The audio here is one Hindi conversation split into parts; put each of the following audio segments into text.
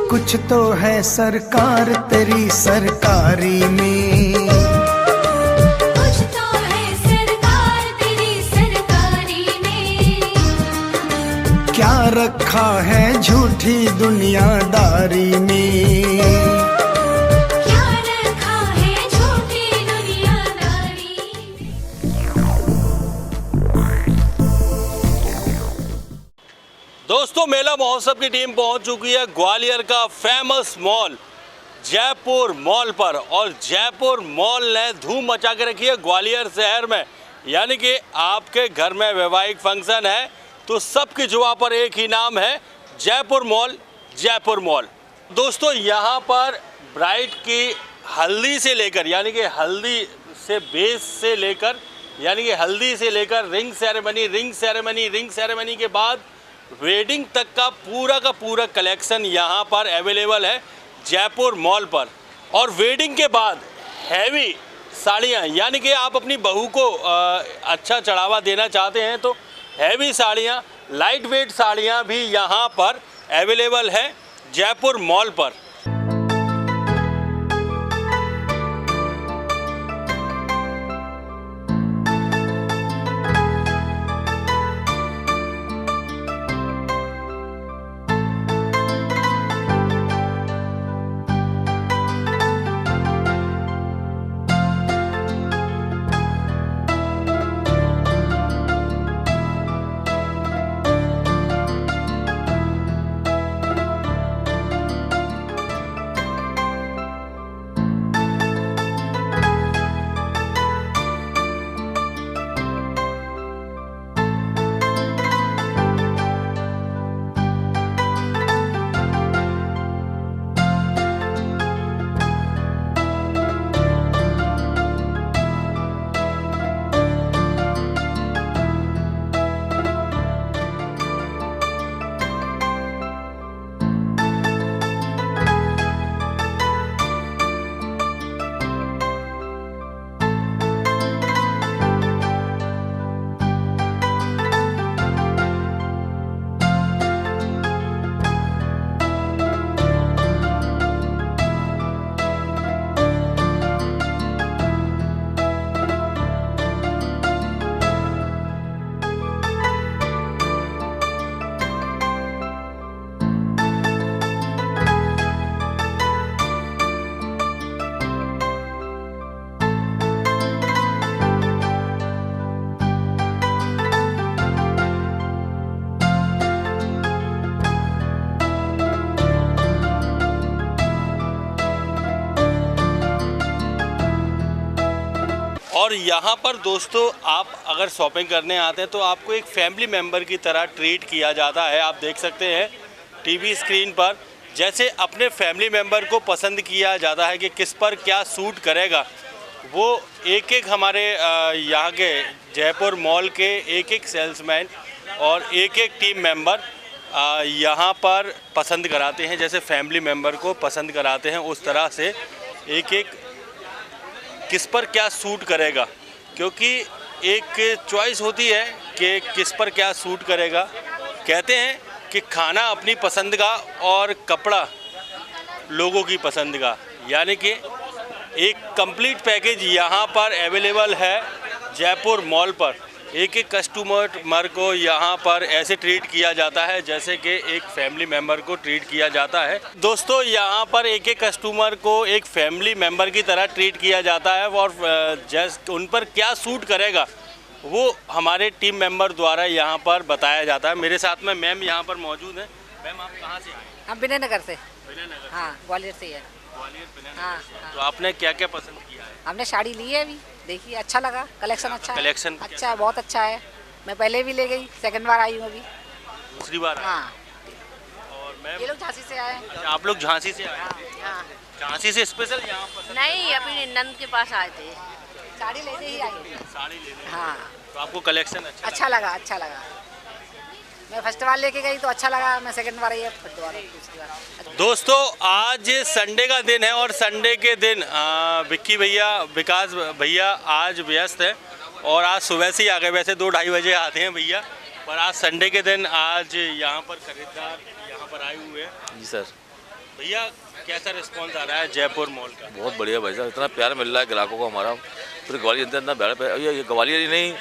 कुछ तो है सरकार तेरी सरकारी में, कुछ तो है सरकार तेरी सरकारी में। क्या रखा है झूठी दुनियादारी में, क्या रखा है झूठी दुनियादारी में। दोस्तों, मेला महोत्सव की टीम पहुंच चुकी है ग्वालियर का फेमस मॉल जयपुर मॉल पर। और जयपुर मॉल ने धूम मचा के रखी है ग्वालियर शहर में। यानी कि आपके घर में वैवाहिक फंक्शन है तो सबकी जुबान पर एक ही नाम है, जयपुर मॉल। जयपुर मॉल दोस्तों, यहाँ पर ब्राइड की हल्दी से लेकर, यानी कि हल्दी से बेस से लेकर, यानी कि हल्दी से लेकर रिंग सेरेमनी के बाद वेडिंग तक का पूरा कलेक्शन यहाँ पर अवेलेबल है जयपुर मॉल पर। और वेडिंग के बाद हैवी साड़ियाँ, यानी कि आप अपनी बहू को अच्छा चढ़ावा देना चाहते हैं तो हैवी साड़ियाँ, लाइट वेट साड़ियाँ भी यहाँ पर अवेलेबल है जयपुर मॉल पर। और यहाँ पर दोस्तों, आप अगर शॉपिंग करने आते हैं तो आपको एक फैमिली मेम्बर की तरह ट्रीट किया जाता है। आप देख सकते हैं टीवी स्क्रीन पर जैसे अपने फैमिली मेम्बर को पसंद किया जाता है कि किस पर क्या सूट करेगा, वो एक एक हमारे यहाँ के जयपुर मॉल के एक एक सेल्समैन और एक एक टीम मेंबर यहाँ पर पसंद कराते हैं। जैसे फैमिली मेम्बर को पसंद कराते हैं उस तरह से एक एक किस पर क्या सूट करेगा, क्योंकि एक चॉइस होती है कि किस पर क्या सूट करेगा। कहते हैं कि खाना अपनी पसंद का और कपड़ा लोगों की पसंद का, यानी कि एक कंप्लीट पैकेज यहाँ पर अवेलेबल है जयपुर मॉल पर। एक एक कस्टमर को यहाँ पर ऐसे ट्रीट किया जाता है जैसे कि एक फैमिली मेम्बर को ट्रीट किया जाता है। दोस्तों, यहाँ पर एक एक कस्टमर को एक फैमिली मेम्बर की तरह ट्रीट किया जाता है और जैसे उन पर क्या सूट करेगा वो हमारे टीम मेंबर द्वारा यहाँ पर बताया जाता है। मेरे साथ में मैम यहाँ पर मौजूद है। मैम, आप कहाँ से आए? हम विनयनगर से। विनयनगर? हाँ, ग्वालियर से ही है। ग्वालियर विनयनगर। हाँ, हाँ। तो आपने क्या क्या पसंद किया है? हमने साड़ी ली है अभी, देखिए अच्छा लगा, कलेक्शन अच्छा है। कलेक्शन अच्छा है, बहुत अच्छा है। मैं पहले भी ले गई, सेकंड बार आई हूँ अभी। दूसरी बार? हाँ। और मैम, ये लोग झांसी से आए हैं। आप लोग झांसी से आए? हाँ। झांसी से स्पेशल यहाँ पर? नहीं, अपनी नंद के पास आए थे। साड़ी लेने ही आई। साड़ी लेने? हाँ। तो आपको कलेक्शन अच्छा लगा, अच्छा लगा। मैं फर्स्ट बार लेके गई तो अच्छा लगा, मैं सेकंड बार आई है, फिर दोबारा दूसरी बार। दोस्तों, आज संडे का दिन है और संडे के दिन विक्की भैया, विकास भैया आज व्यस्त है और आज सुबह से ही आ गए। वैसे 2-2:30 बजे आते हैं भैया, पर आज संडे के दिन आज यहाँ पर खरीदार यहाँ पर आए हुए हैं। जी सर। भैया कैसा रिस्पांस आ रहा है जयपुर मॉल का? बहुत बढ़िया भाई साहब, इतना प्यार मिल रहा है ग्राहकों को हमारा। पूरे ग्वालियर इतना प्यार, ये ग्वालियर ही नहीं,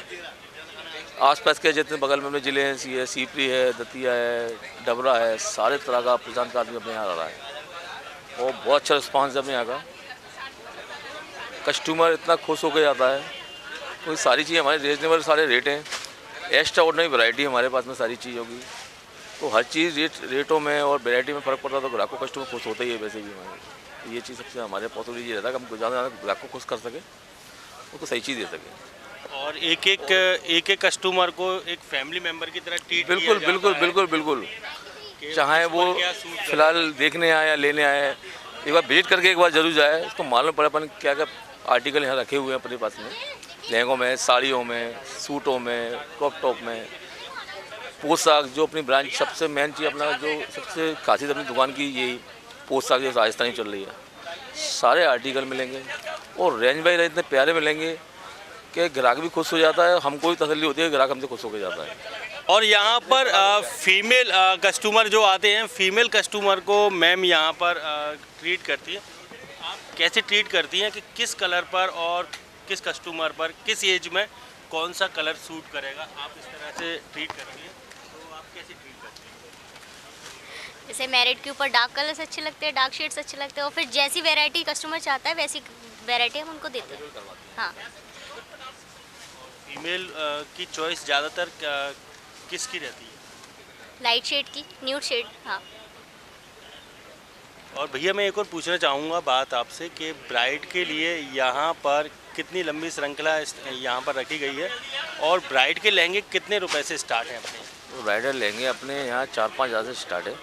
आसपास के जितने बगल में अपने ज़िले हैं, सीपरी है, दतिया है, डबरा है, सारे तरह का पहचान का आदमी अपने यहाँ आ रहा है और बहुत अच्छा रिस्पांस है अपने यहाँ का। कस्टमर इतना खुश होकर जाता है क्योंकि सारी चीज़ें हमारे रीजनेबल सारे रेट हैं, एक्स्ट्रा ऑर्डिनरी वैरायटी हमारे पास में सारी चीज़ों की, तो हर चीज़ रेटों में और वैरायटी में फ़र्क पड़ता है, तो ग्राहकों कस्टमर खुश होता ही है। वैसे भी हमारे ये चीज़ सबसे हमारे पॉसिबल ये रहता है कि हम ज़्यादा ज़्यादा ग्राहक को खुश कर सकें, उनको सही चीज़ दे सकें। और एक कस्टमर को एक फैमिली मेंबर की तरह ट्रीट बिल्कुल बिल्कुल बिल्कुल बिल्कुल, चाहे वो फिलहाल देखने आए या लेने आए, एक बार विजिट करके एक बार जरूर जाए, उसको मालूम पड़े अपन क्या क्या आर्टिकल यहाँ रखे हुए हैं अपने पास में, लहंगों में, साड़ियों में, सूटों में, क्रॉप टॉप में, पोशाक। जो अपनी ब्रांच सबसे मेन चीज़ अपना जो सबसे खासियत अपनी दुकान की यही पोशाक जो राजस्थानी चल रही है, सारे आर्टिकल मिलेंगे और रेंज बाई रेंज इतने प्यारे मिलेंगे कि ग्राहक भी खुश हो जाता है, हमको भी तसल्ली होती है, ग्राहक हमसे खुश होकर जाता है। और यहाँ पर फीमेल कस्टमर जो आते हैं, फीमेल कस्टमर को मैम यहाँ पर ट्रीट करती है। आप कैसे ट्रीट करती हैं कि किस कलर पर और किस कस्टमर पर किस एज में कौन सा कलर सूट करेगा, आप इस तरह से ट्रीट करती हैं, तो आप कैसे ट्रीट करती हैं? जैसे मैरिड के ऊपर डार्क कलर्स अच्छे लगते हैं, डार्क शेड्स अच्छे लगते हैं, और फिर जैसी वैरायटी कस्टमर चाहता है वैसी वैरायटी हम उनको देते हैं। हाँ, फीमेल की चॉइस ज़्यादातर किसकी रहती है? लाइट शेड की, न्यूड शेड। हाँ, और भैया मैं एक और पूछना चाहूँगा बात आपसे कि ब्राइड के लिए यहाँ पर कितनी लंबी श्रृंखला यहाँ पर रखी गई है और ब्राइड के लहंगे कितने रुपए से स्टार्ट हैं अपने? तो ब्राइडल लहंगे अपने यहाँ 4-5 हज़ार से स्टार्ट है,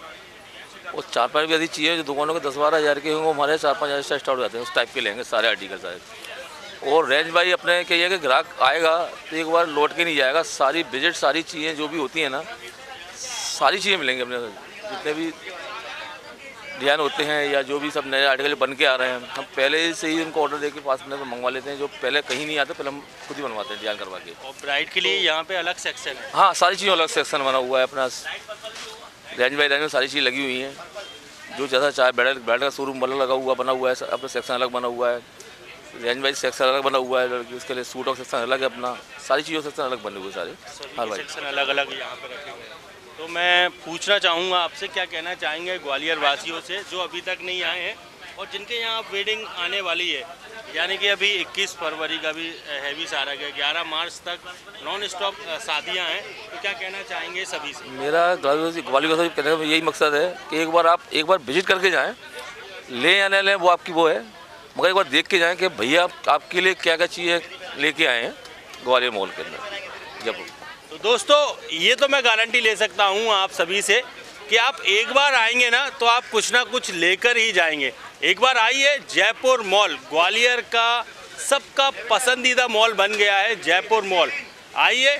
और 4-5 भी अधिक चाहिए जो दुकानों के 10-12 हज़ार के होंगे, हमारे 4-5 हज़ार से स्टार्ट हो जाते हैं उस टाइप के लहंगे सारे आर्टिकल सारे। और रेंज भाई अपने क्या है कि ग्राहक आएगा तो एक बार लौट के नहीं जाएगा, सारी बजट सारी चीज़ें जो भी होती हैं ना, सारी चीज़ें मिलेंगी अपने, जितने भी डिज़ाइन होते हैं या जो भी सब नए आर्टिकल बन के आ रहे हैं, हम पहले से ही उनको ऑर्डर देके पास में मंगवा लेते हैं, जो पहले कहीं नहीं आते, पहले हम खुद ही बनवाते हैं डिज़ाइन करवा के। और ब्राइड के लिए यहाँ पे अलग सेक्शन है? हाँ, सारी चीज़ों अलग सेक्शन बना हुआ है अपना, रेंज बाई रेंज में सारी चीज़ लगी हुई हैं, जो जैसा चाहे ब्राइडल का शोरूम अलग लगा हुआ बना हुआ है, अपना सेक्शन अलग बना हुआ है, रेंज वाइज सेक्शन अलग बना हुआ है, उसके लिए सूट और सेक्शन अलग है अपना, सारी चीज़ों सेक्शन अलग बने हुए सारे। हाँ भाई, सेक्शन अलग अलग यहाँ पे रखे हुए हैं। तो मैं पूछना चाहूँगा आपसे, क्या कहना चाहेंगे ग्वालियर वासियों से जो अभी तक नहीं आए हैं और जिनके यहाँ वेडिंग आने वाली है, यानी कि अभी 21 फरवरी का भी हैवी सारा है, 11 मार्च तक नॉन स्टॉप शादियाँ हैं, तो क्या कहना चाहेंगे सभी से? मेरा ग्वालियर से कहने का यही मकसद है कि एक बार विजिट करके जाएँ, लें या न लें वो आपकी वो है, मगर एक बार देख के जाएँ कि भैया आपके लिए क्या क्या चीज़ें लेके आए हैं ग्वालियर मॉल के अंदर जब। तो दोस्तों ये तो मैं गारंटी ले सकता हूँ आप सभी से कि आप एक बार आएंगे ना तो आप कुछ ना कुछ लेकर ही जाएंगे। एक बार आइए, जयपुर मॉल ग्वालियर का सबका पसंदीदा मॉल बन गया है जयपुर मॉल। आइए,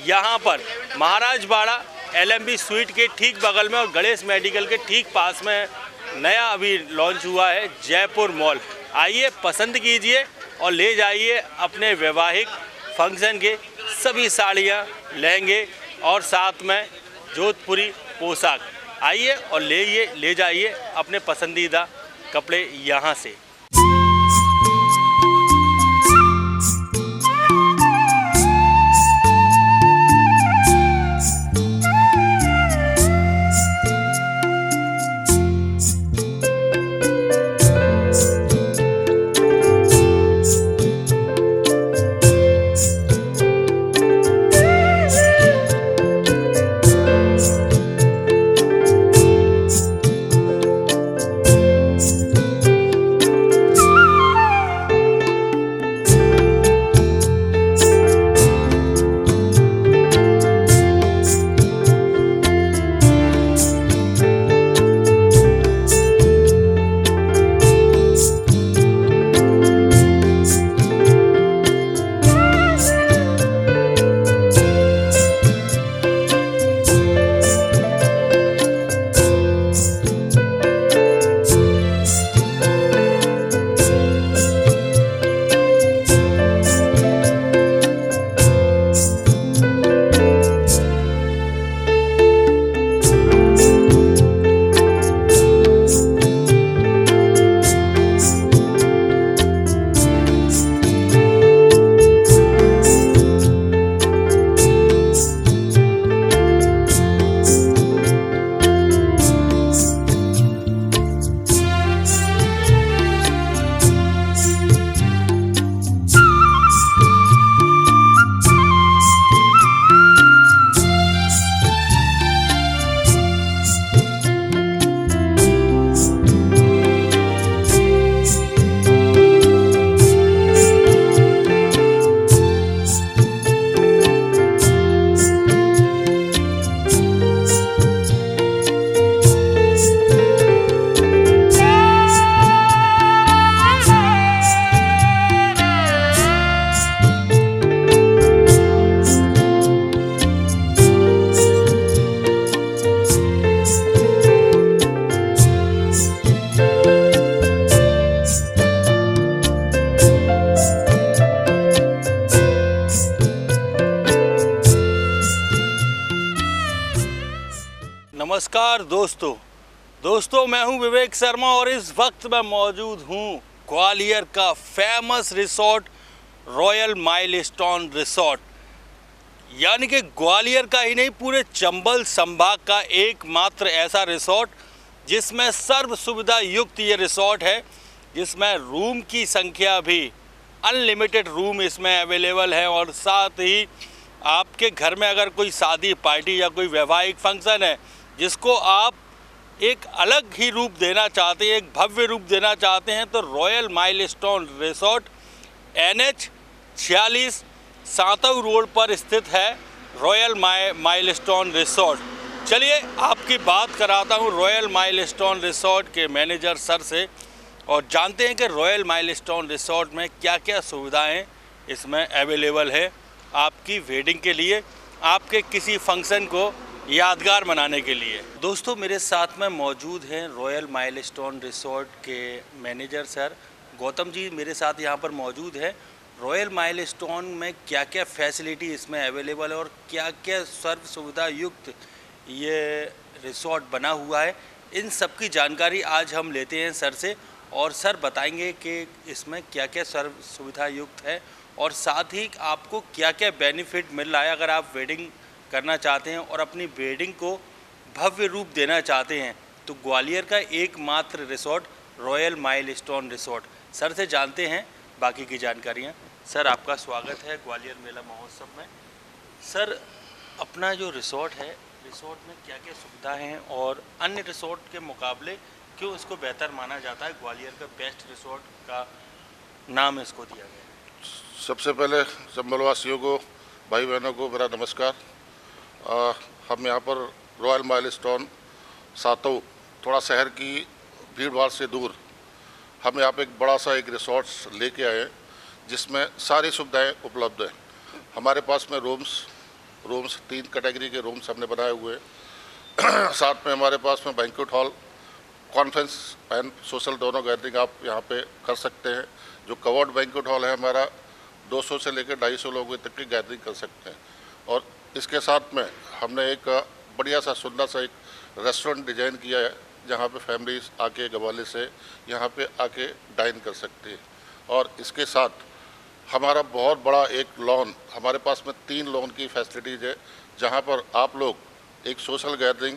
यहाँ पर महाराज बाड़ा LMB स्वीट के ठीक बगल में और गणेश मेडिकल के ठीक पास में नया अभी लॉन्च हुआ है जयपुर मॉल। आइए, पसंद कीजिए और ले जाइए अपने वैवाहिक फंक्शन के सभी साड़ियाँ, लहंगे और साथ में जोधपुरी पोशाक। आइए और ले जाइए अपने पसंदीदा कपड़े यहाँ से। नमस्कार दोस्तों मैं हूं विवेक शर्मा और इस वक्त मैं मौजूद हूं ग्वालियर का famous resort royal milestone resort, यानी कि ग्वालियर का ही नहीं पूरे चंबल संभाग का एकमात्र ऐसा रिसोर्ट जिसमें सर्व सुविधा युक्त ये रिसोर्ट है, जिसमें रूम की संख्या भी अनलिमिटेड रूम इसमें अवेलेबल है। और साथ ही आपके घर में अगर कोई शादी पार्टी या कोई वैवाहिक फंक्शन है जिसको आप एक अलग ही रूप देना चाहते हैं, एक भव्य रूप देना चाहते हैं, तो royal milestone resort NH 46 Satav road पर स्थित है रॉयल माइलस्टोन रिसोर्ट। चलिए आपकी बात कराता हूँ रॉयल माइलस्टोन रिसोर्ट के मैनेजर सर से और जानते हैं कि रॉयल माइलस्टोन रिसोर्ट में क्या क्या सुविधाएं इसमें अवेलेबल है आपकी वेडिंग के लिए, आपके किसी फंक्शन को यादगार बनाने के लिए। दोस्तों मेरे साथ में मौजूद हैं रॉयल माइलस्टोन रिसोर्ट के मैनेजर सर गौतम जी मेरे साथ यहाँ पर मौजूद है। रॉयल माइलस्टोन में क्या क्या फैसिलिटी इसमें अवेलेबल है और क्या क्या सर्व सुविधा युक्त ये रिसोर्ट बना हुआ है, इन सब की जानकारी आज हम लेते हैं सर से। और सर बताएंगे कि इसमें क्या क्या सर्व सुविधा युक्त है और साथ ही आपको क्या क्या बेनिफिट मिल रहा है अगर आप वेडिंग करना चाहते हैं और अपनी वेडिंग को भव्य रूप देना चाहते हैं, तो ग्वालियर का एकमात्र resort royal milestone resort. Sir से जानते हैं बाकी की जानकारियाँ। सर आपका स्वागत है ग्वालियर मेला महोत्सव में। सर अपना जो रिसोर्ट है, रिसोर्ट में क्या क्या सुविधा हैं और अन्य रिसोर्ट के मुकाबले क्यों इसको बेहतर माना जाता है, ग्वालियर का बेस्ट रिसोर्ट का नाम इसको दिया गया है? सबसे पहले चंबलवासियों को, भाई बहनों को मेरा नमस्कार। हम यहाँ पर रॉयल माइलस्टोन सातव, थोड़ा शहर की भीड़ भाड़ से दूर, हम यहाँ पे एक बड़ा सा एक रिसोर्ट लेके आए हैं जिसमें सारी सुविधाएं उपलब्ध हैं। हमारे पास में रूम्स 3 कैटेगरी के रूम्स हमने बनाए हुए हैं। साथ में हमारे पास में banquet hall, conference and social दोनों गैदरिंग आप यहाँ पे कर सकते हैं। जो कवर्ड बैंक्वेट हॉल है हमारा 200 से लेकर 250 लोगों तक की गैदरिंग कर सकते हैं। और इसके साथ में हमने एक बढ़िया सा सुंदर सा एक रेस्टोरेंट डिजाइन किया है जहाँ पे फैमिलीज आके ग्वालियर से यहाँ पे आके डाइन कर सकती है। और इसके साथ हमारा बहुत बड़ा एक लॉन, हमारे पास में 3 लॉन की फैसिलिटीज़ है जहाँ पर आप लोग एक सोशल गैदरिंग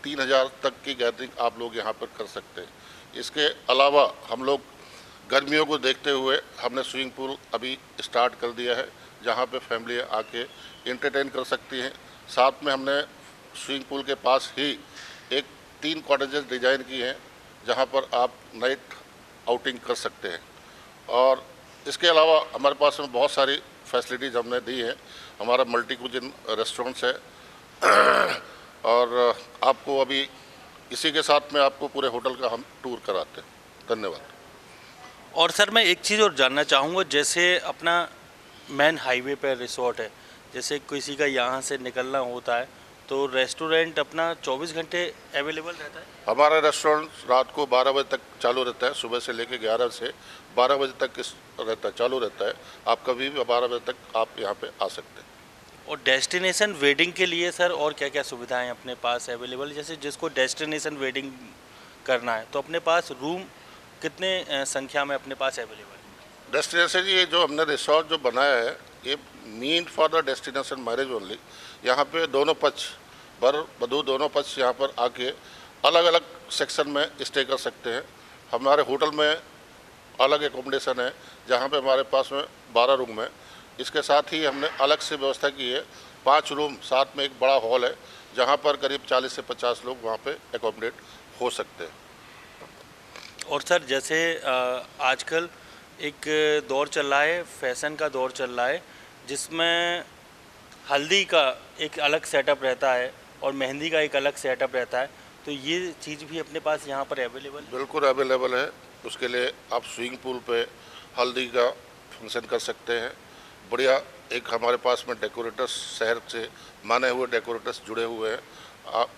3000 तक की गैदरिंग आप लोग यहाँ पर कर सकते हैं। इसके अलावा हम लोग गर्मियों को देखते हुए हमने स्विमिंग पूल अभी स्टार्ट कर दिया है जहाँ पे फैमिली आके इंटरटेन कर सकती हैं। साथ में हमने स्विमिंग पूल के पास ही एक 3 कॉटेजेस डिज़ाइन की हैं जहाँ पर आप नाइट आउटिंग कर सकते हैं। और इसके अलावा हमारे पास में बहुत सारी फैसिलिटीज़ हमने दी हैं। हमारा मल्टी कुजिन रेस्टोरेंट्स है और आपको अभी इसी के साथ में आपको पूरे होटल का हम टूर कराते हैं। धन्यवाद। और सर मैं एक चीज़ और जानना चाहूँगा, जैसे अपना मेन हाईवे पर रिसोर्ट है, जैसे किसी का यहाँ से निकलना होता है तो रेस्टोरेंट अपना 24 घंटे अवेलेबल रहता है? हमारा रेस्टोरेंट रात को 12 बजे तक चालू रहता है, सुबह से लेकर 11 से 12 बजे तक रहता है, चालू रहता है। आप कभी भी 12 बजे तक आप यहाँ पे आ सकते हैं। और डेस्टिनेशन वेडिंग के लिए सर और क्या क्या सुविधाएं अपने पास अवेलेबल, जैसे जिसको डेस्टिनेशन वेडिंग करना है तो अपने पास रूम कितने संख्या में अपने पास अवेलेबल है? डेस्टिनेशन ये जो हमने रिसोर्ट जो बनाया है ये mean for the destination marriage only. यहाँ पे दोनों पक्ष, वर वधू दोनों पक्ष यहाँ पर आके अलग अलग सेक्शन में स्टे कर सकते हैं। हमारे होटल में अलग एकोमोडेशन है जहाँ पे हमारे पास में 12 रूम है। इसके साथ ही हमने अलग से व्यवस्था की है 5 रूम, साथ में एक बड़ा हॉल है जहाँ पर करीब 40 से 50 लोग वहाँ पे एकोमोडेट हो सकते हैं। और सर जैसे आजकल एक दौर चल रहा है, फैशन का दौर चल रहा है, जिसमें हल्दी का एक अलग सेटअप रहता है और मेहंदी का एक अलग सेटअप रहता है, तो ये चीज़ भी अपने पास यहाँ पर अवेलेबल है? बिल्कुल अवेलेबल है। उसके लिए आप स्विमिंग पूल पे हल्दी का फंक्शन कर सकते हैं। बढ़िया एक हमारे पास में डेकोरेटर्स, शहर से माने हुए डेकोरेटर्स जुड़े हुए हैं। आप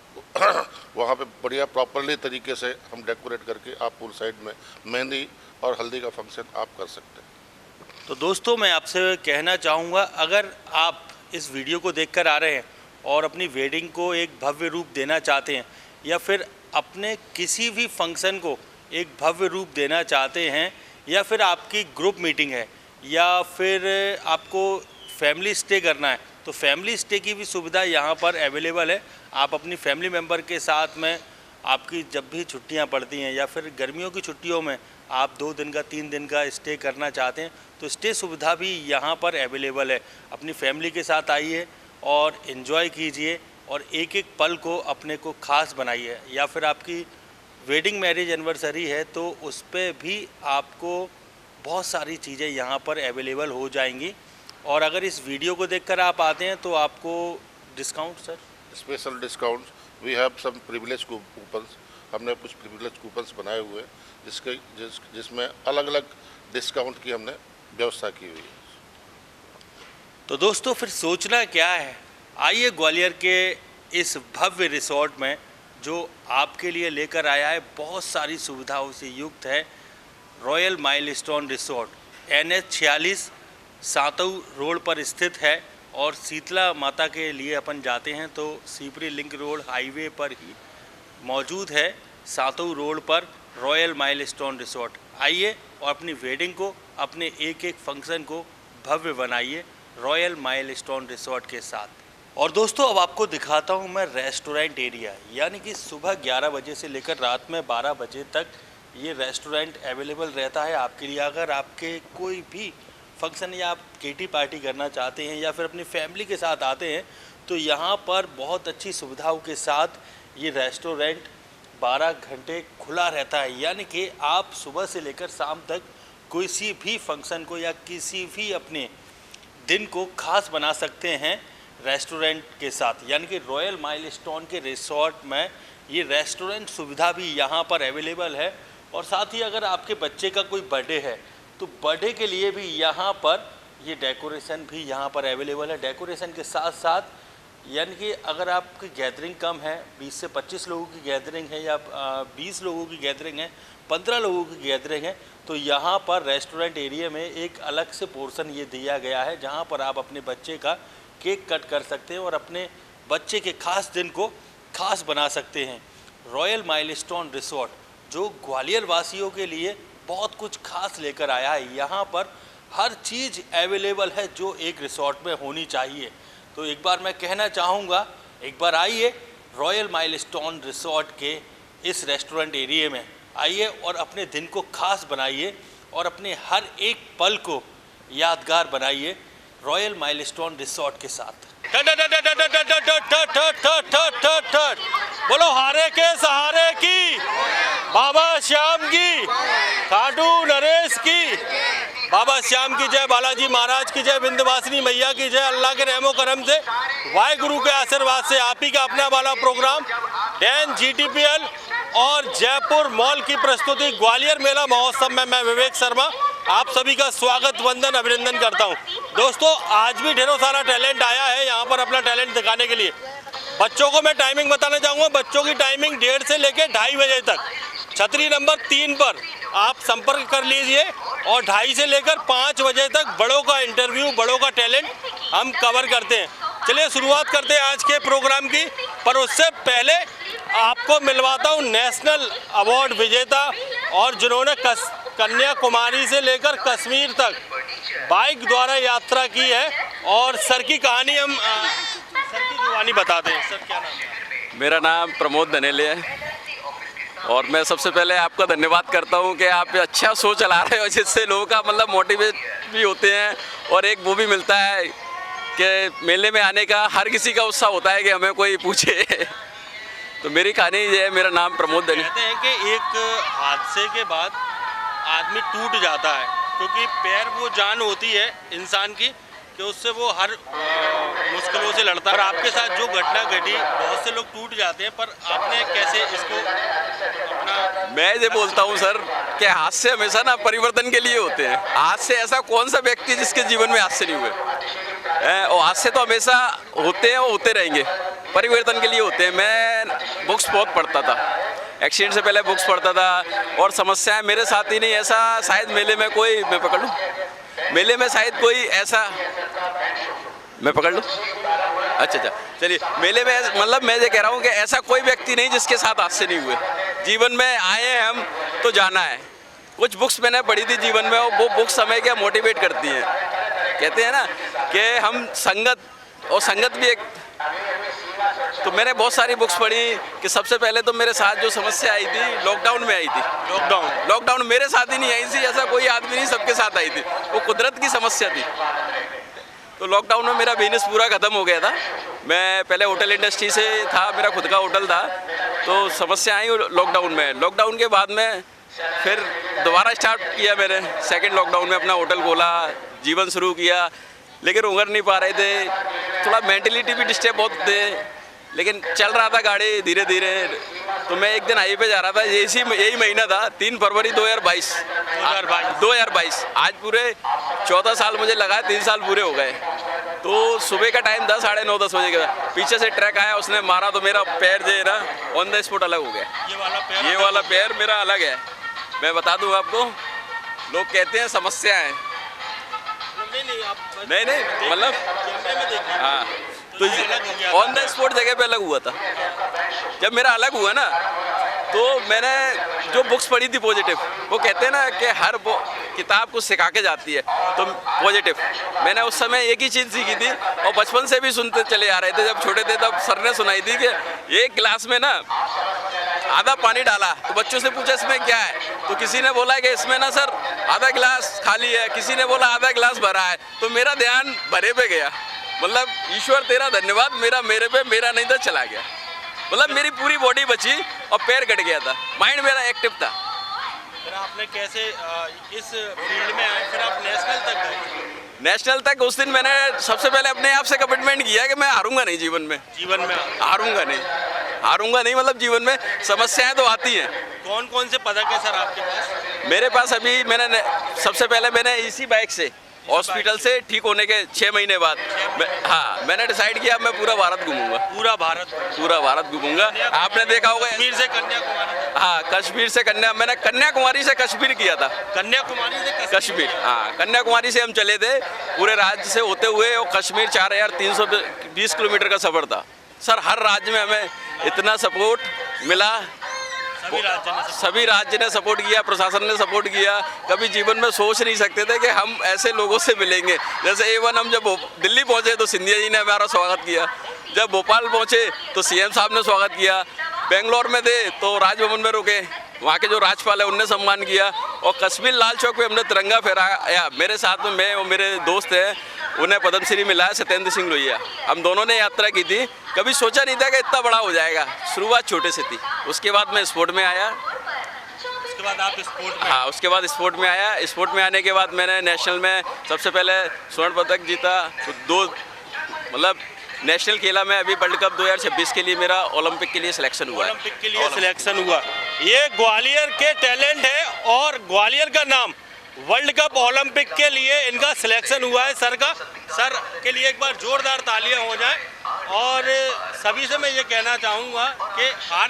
वहाँ पे बढ़िया प्रॉपरली तरीके से हम डेकोरेट करके आप पूल साइड में मेहंदी और हल्दी का फंक्शन आप कर सकते हैं। तो दोस्तों मैं आपसे कहना चाहूँगा, अगर आप इस वीडियो को देखकर आ रहे हैं और अपनी वेडिंग को एक भव्य रूप देना चाहते हैं, या फिर अपने किसी भी फंक्शन को एक भव्य रूप देना चाहते हैं, या फिर आपकी ग्रुप मीटिंग है, या फिर आपको फैमिली स्टे करना है, तो फैमिली स्टे की भी सुविधा यहाँ पर अवेलेबल है। आप अपनी फैमिली मेम्बर के साथ में आपकी जब भी छुट्टियाँ पड़ती हैं या फिर गर्मियों की छुट्टियों में आप 2 दिन का 3 दिन का स्टे करना चाहते हैं तो स्टे सुविधा भी यहाँ पर अवेलेबल है। अपनी फैमिली के साथ आइए और इन्जॉय कीजिए और एक एक पल को अपने को खास बनाइए। या फिर आपकी वेडिंग मैरिज एनिवर्सरी है तो उस पर भी आपको बहुत सारी चीज़ें यहाँ पर अवेलेबल हो जाएंगी। और अगर इस वीडियो को देखकर आप आते हैं तो आपको discount sir special discount we have some privilege coupons. हमने कुछ प्रिविलेज कूपन्स बनाए हुए हैं जिसमें अलग अलग डिस्काउंट की हमने व्यवस्था की हुई है। तो दोस्तों फिर सोचना क्या है, आइए ग्वालियर के इस भव्य रिसोर्ट में जो आपके लिए लेकर आया है, बहुत सारी सुविधाओं से युक्त है। रॉयल माइलस्टोन रिसोर्ट NH 46 सातऊ रोड पर स्थित है और शीतला माता के लिए अपन जाते हैं तो सीपरी लिंक रोड हाईवे पर ही मौजूद है। सातऊ रोड पर रॉयल माइलस्टोन रिसोर्ट आइए और अपनी वेडिंग को, अपने एक एक फंक्शन को भव्य बनाइए रॉयल माइलस्टोन रिसोर्ट के साथ। और दोस्तों अब आपको दिखाता हूं मैं रेस्टोरेंट एरिया, यानी कि सुबह 11 बजे से लेकर रात में 12 बजे तक ये रेस्टोरेंट अवेलेबल रहता है आपके लिए। अगर आपके कोई भी फंक्शन या आप किटी पार्टी करना चाहते हैं या फिर अपनी फैमिली के साथ आते हैं तो यहाँ पर बहुत अच्छी सुविधाओं के साथ ये रेस्टोरेंट 12 घंटे खुला रहता है। यानी कि आप सुबह से लेकर शाम तक किसी भी फंक्शन को या किसी भी अपने दिन को खास बना सकते हैं रेस्टोरेंट के साथ। यानी कि रॉयल माइलस्टोन के रिसोर्ट में ये रेस्टोरेंट सुविधा भी यहाँ पर अवेलेबल है। और साथ ही अगर आपके बच्चे का कोई बर्थडे है तो बर्थडे के लिए भी यहाँ पर ये डेकोरेशन भी यहाँ पर अवेलेबल है। डेकोरेशन के साथ साथ यानी कि अगर आपकी गैदरिंग कम है, 20 से 25 लोगों की गैदरिंग है या 20 लोगों की गैदरिंग है, 15 लोगों की गैदरिंग है, तो यहाँ पर रेस्टोरेंट एरिया में एक अलग से पोर्शन ये दिया गया है जहाँ पर आप अपने बच्चे का केक कट कर सकते हैं और अपने बच्चे के खास दिन को खास बना सकते हैं। रॉयल माइलस्टोन रिसोर्ट जो ग्वालियर वासियों के लिए बहुत कुछ खास लेकर आया है। यहाँ पर हर चीज़ अवेलेबल है जो एक रिसोर्ट में होनी चाहिए। तो एक बार मैं कहना चाहूँगा, एक बार आइए रॉयल माइलस्टोन रिसोर्ट के इस रेस्टोरेंट एरिया में आइए और अपने दिन को खास बनाइए और अपने हर एक पल को यादगार बनाइए रॉयल माइलस्टोन रिसोर्ट के साथ। बोलो हारे के सहारे की, बाबा श्याम की, खाटू नरेश की, बाबा श्याम की जय, बालाजी महाराज की जय, विंध्यवासिनी मैया की जय। अल्लाह के रहमो करम से, वाहिगुरु के आशीर्वाद से आप ही का अपना वाला प्रोग्राम डैन GTPL और जयपुर मॉल की प्रस्तुति ग्वालियर मेला महोत्सव में मैं विवेक शर्मा आप सभी का स्वागत, वंदन, अभिनंदन करता हूं। दोस्तों आज भी ढेरों सारा टैलेंट आया है यहाँ पर अपना टैलेंट दिखाने के लिए। बच्चों को मैं टाइमिंग बताना चाहूँगा। बच्चों की टाइमिंग 1:30 से लेकर 2:30 बजे तक छतरी नंबर 3 पर आप संपर्क कर लीजिए और 2:30 से लेकर 5 बजे तक बड़ों का इंटरव्यू, बड़ों का टैलेंट हम कवर करते हैं। चलिए शुरुआत करते हैं आज के प्रोग्राम की, पर उससे पहले आपको मिलवाता हूँ नेशनल अवार्ड विजेता और जिन्होंने कन्याकुमारी से लेकर कश्मीर तक बाइक द्वारा यात्रा की है। और सर की कहानी हम सर की जुबानी बताते हैं। सर क्या नाम है? मेरा नाम प्रमोद धनेले है और मैं सबसे पहले आपका धन्यवाद करता हूं कि आप अच्छा शो चला रहे हो जिससे लोगों का मतलब मोटिवेट भी होते हैं और एक वो भी मिलता है कि मेले में आने का हर किसी का उत्साह होता है कि हमें कोई पूछे। तो मेरी कहानी ये है, मेरा नाम प्रमोद धनेले। कहते हैं कि एक हादसे के बाद आदमी टूट जाता है क्योंकि पैर वो जान होती है इंसान की कि उससे वो हर मुश्किलों से लड़ता है। और आपके साथ जो घटना घटी, बहुत से लोग टूट जाते हैं, पर आपने कैसे इसको अपना? मैं ये बोलता हूँ सर कि हादसे हमेशा ना परिवर्तन के लिए होते हैं। हादसे ऐसा कौन सा व्यक्ति जिसके जीवन में हादसे नहीं हुए, और हादसे तो हमेशा होते हैं और होते रहेंगे, परिवर्तन के लिए होते हैं। मैं बुक्स बहुत पढ़ता था, एक्सीडेंट से पहले बुक्स पढ़ता था और समस्याएं मेरे साथ ही नहीं। ऐसा शायद मेले में कोई, मैं पकड़ लूँ, मेले में शायद कोई ऐसा, मैं पकड़ लूँ, अच्छा अच्छा, चलिए। मेले में मतलब मैं ये कह रहा हूँ कि ऐसा कोई व्यक्ति नहीं जिसके साथ हादसे नहीं हुए। जीवन में आए हैं हम तो जाना है। कुछ बुक्स मैंने पढ़ी थी जीवन में, और वो बुक्स हमें क्या मोटिवेट करती हैं। कहते हैं ना कि हम संगत, और संगत भी एक, तो मैंने बहुत सारी बुक्स पढ़ी कि सबसे पहले तो मेरे साथ जो समस्या आई थी लॉकडाउन में आई थी। लॉकडाउन मेरे साथ ही नहीं आई थी, ऐसा कोई आदमी नहीं, सबके साथ आई थी। वो कुदरत की समस्या थी। तो लॉकडाउन में मेरा बिजनेस पूरा ख़त्म हो गया था। मैं पहले होटल इंडस्ट्री से था, मेरा खुद का होटल था। तो समस्या आई लॉकडाउन में। लॉकडाउन के बाद में फिर दोबारा स्टार्ट किया मैंने, सेकंड लॉकडाउन में अपना होटल खोला, जीवन शुरू किया। लेकिन उभर नहीं पा रहे थे, थोड़ा मेंटलिटी भी डिस्टर्ब बहुत थे, लेकिन चल रहा था गाड़ी धीरे धीरे। तो मैं एक दिन हाईवे पे जा रहा था, यही महीना था 3 फरवरी 2022। आज पूरे 14 साल मुझे लगा, 3 साल पूरे हो गए। तो सुबह का टाइम था, 9:30-10 बजे का। पीछे से ट्रक आया, उसने मारा तो मेरा पैर जो है ना ऑन द स्पॉट अलग हो गया। ये वाला पैर मेरा अलग है। मैं बता दूं आपको, लोग कहते हैं समस्या है, नहीं मतलब हाँ, तो ऑन द स्पॉट जगह पे अलग हुआ था। जब मेरा अलग हुआ ना, तो मैंने जो बुक्स पढ़ी थी पॉजिटिव, वो कहते हैं ना कि हर किताब को सिखा के जाती है, तो पॉजिटिव मैंने उस समय एक ही चीज़ सीखी थी, और बचपन से भी सुनते चले आ रहे थे। जब छोटे थे तब सर ने सुनाई थी कि एक गिलास में ना आधा पानी डाला, तो बच्चों से पूछा इसमें क्या है, तो किसी ने बोला कि इसमें ना सर आधा गिलास खाली है, किसी ने बोला आधा गिलास भरा है। तो मेरा ध्यान भरे पे गया, मतलब ईश्वर तेरा धन्यवाद, मेरे पे मेरा नहीं था, चला गया। मतलब मेरी पूरी बॉडी बची और पैर कट गया था, माइंड मेरा एक्टिव था। फिर आपने कैसे इस फील्ड में आए, फिर आप नेशनल तक गए? नेशनल तक उस दिन मैंने सबसे पहले अपने आप से कमिटमेंट किया कि मैं हारूंगा नहीं जीवन में हारूंगा नहीं। मतलब जीवन में समस्याएं तो आती हैं। कौन कौन से पदक है सर आपके पास? मेरे पास अभी सबसे पहले मैंने इसी बाइक से हॉस्पिटल से ठीक होने के 6 महीने बाद मैंने डिसाइड किया मैं पूरा भारत घूमूंगा। पूरा भारत घूमूंगा। आपने देखा होगा कश्मीर से कन्याकुमारी। हाँ, कश्मीर से मैंने कन्याकुमारी से कश्मीर किया था। कन्याकुमारी से कश्मीर, हाँ, कन्याकुमारी से हम चले थे पूरे राज्य से होते हुए, और कश्मीर 4320 किलोमीटर का सफर था। सर हर राज्य में हमें इतना सपोर्ट मिला, सभी राज्य ने सपोर्ट किया, प्रशासन ने सपोर्ट किया। कभी जीवन में सोच नहीं सकते थे कि हम ऐसे लोगों से मिलेंगे। जैसे A1 हम जब दिल्ली पहुंचे तो सिंधिया जी ने हमारा स्वागत किया, जब भोपाल पहुंचे तो CM साहब ने स्वागत किया, बेंगलोर में थे तो राजभवन में रुके, वहाँ के जो राज्यपाल है उनने सम्मान किया, और कश्मीर लाल चौक पे हमने तिरंगा फहराया। मेरे साथ में मैं और मेरे दोस्त हैं, उन्हें पद्मश्री मिला है, सत्येंद्र सिंह लोहिया। हम दोनों ने यात्रा की थी। कभी सोचा नहीं था कि इतना बड़ा हो जाएगा। शुरुआत छोटे से थी। उसके बाद मैं स्पोर्ट में आया। उसके बाद आप स्पोर्ट में? हाँ, उसके बाद स्पोर्ट में आया। स्पोर्ट में आने के बाद मैंने नेशनल में सबसे पहले स्वर्ण पदक जीता, तो 2 मतलब नेशनल खेला मैं। अभी वर्ल्ड कप 2026 के लिए मेरा ओलंपिक के लिए सिलेक्शन हुआ। ओलंपिक के लिए सिलेक्शन हुआ। ये ग्वालियर के टैलेंट है, और ग्वालियर का नाम वर्ल्ड कप ओलंपिक के लिए इनका सिलेक्शन हुआ है। सर के लिए एक बार जोरदार तालियां हो जाए। और सभी से मैं ये कहना चाहूँगा कि हार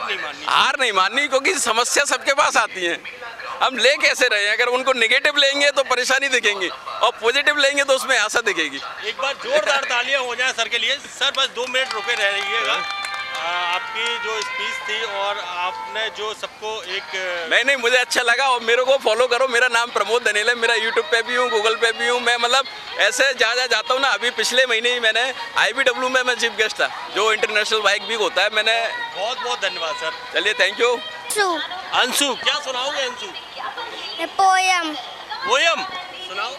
नहीं माननी, क्योंकि समस्या सबके पास आती है। हम ले कैसे रहे हैं? अगर उनको नेगेटिव लेंगे तो परेशानी दिखेंगी, और पॉजिटिव लेंगे तो उसमें आशा दिखेगी। एक बार जोरदार तालियां हो जाए सर के लिए। सर बस 2 मिनट रुके रहिएगा। आपकी जो स्पीच थी और आपने जो सबको एक नहीं मुझे अच्छा लगा। और मेरे को फॉलो करो, मेरा नाम प्रमोद धनेल है, मेरा यूट्यूब पे भी हूँ, गूगल पे भी हूँ। मैं मतलब ऐसे जहाँ जाता हूँ ना, अभी पिछले महीने ही मैंने IBW में मैं चीफ गेस्ट था, जो इंटरनेशनल बाइक वीक होता है। मैंने बहुत धन्यवाद सर। चलिए, थैंक यू। अंशु क्या सुनाओगे? अंशु पोयम सुनाओ।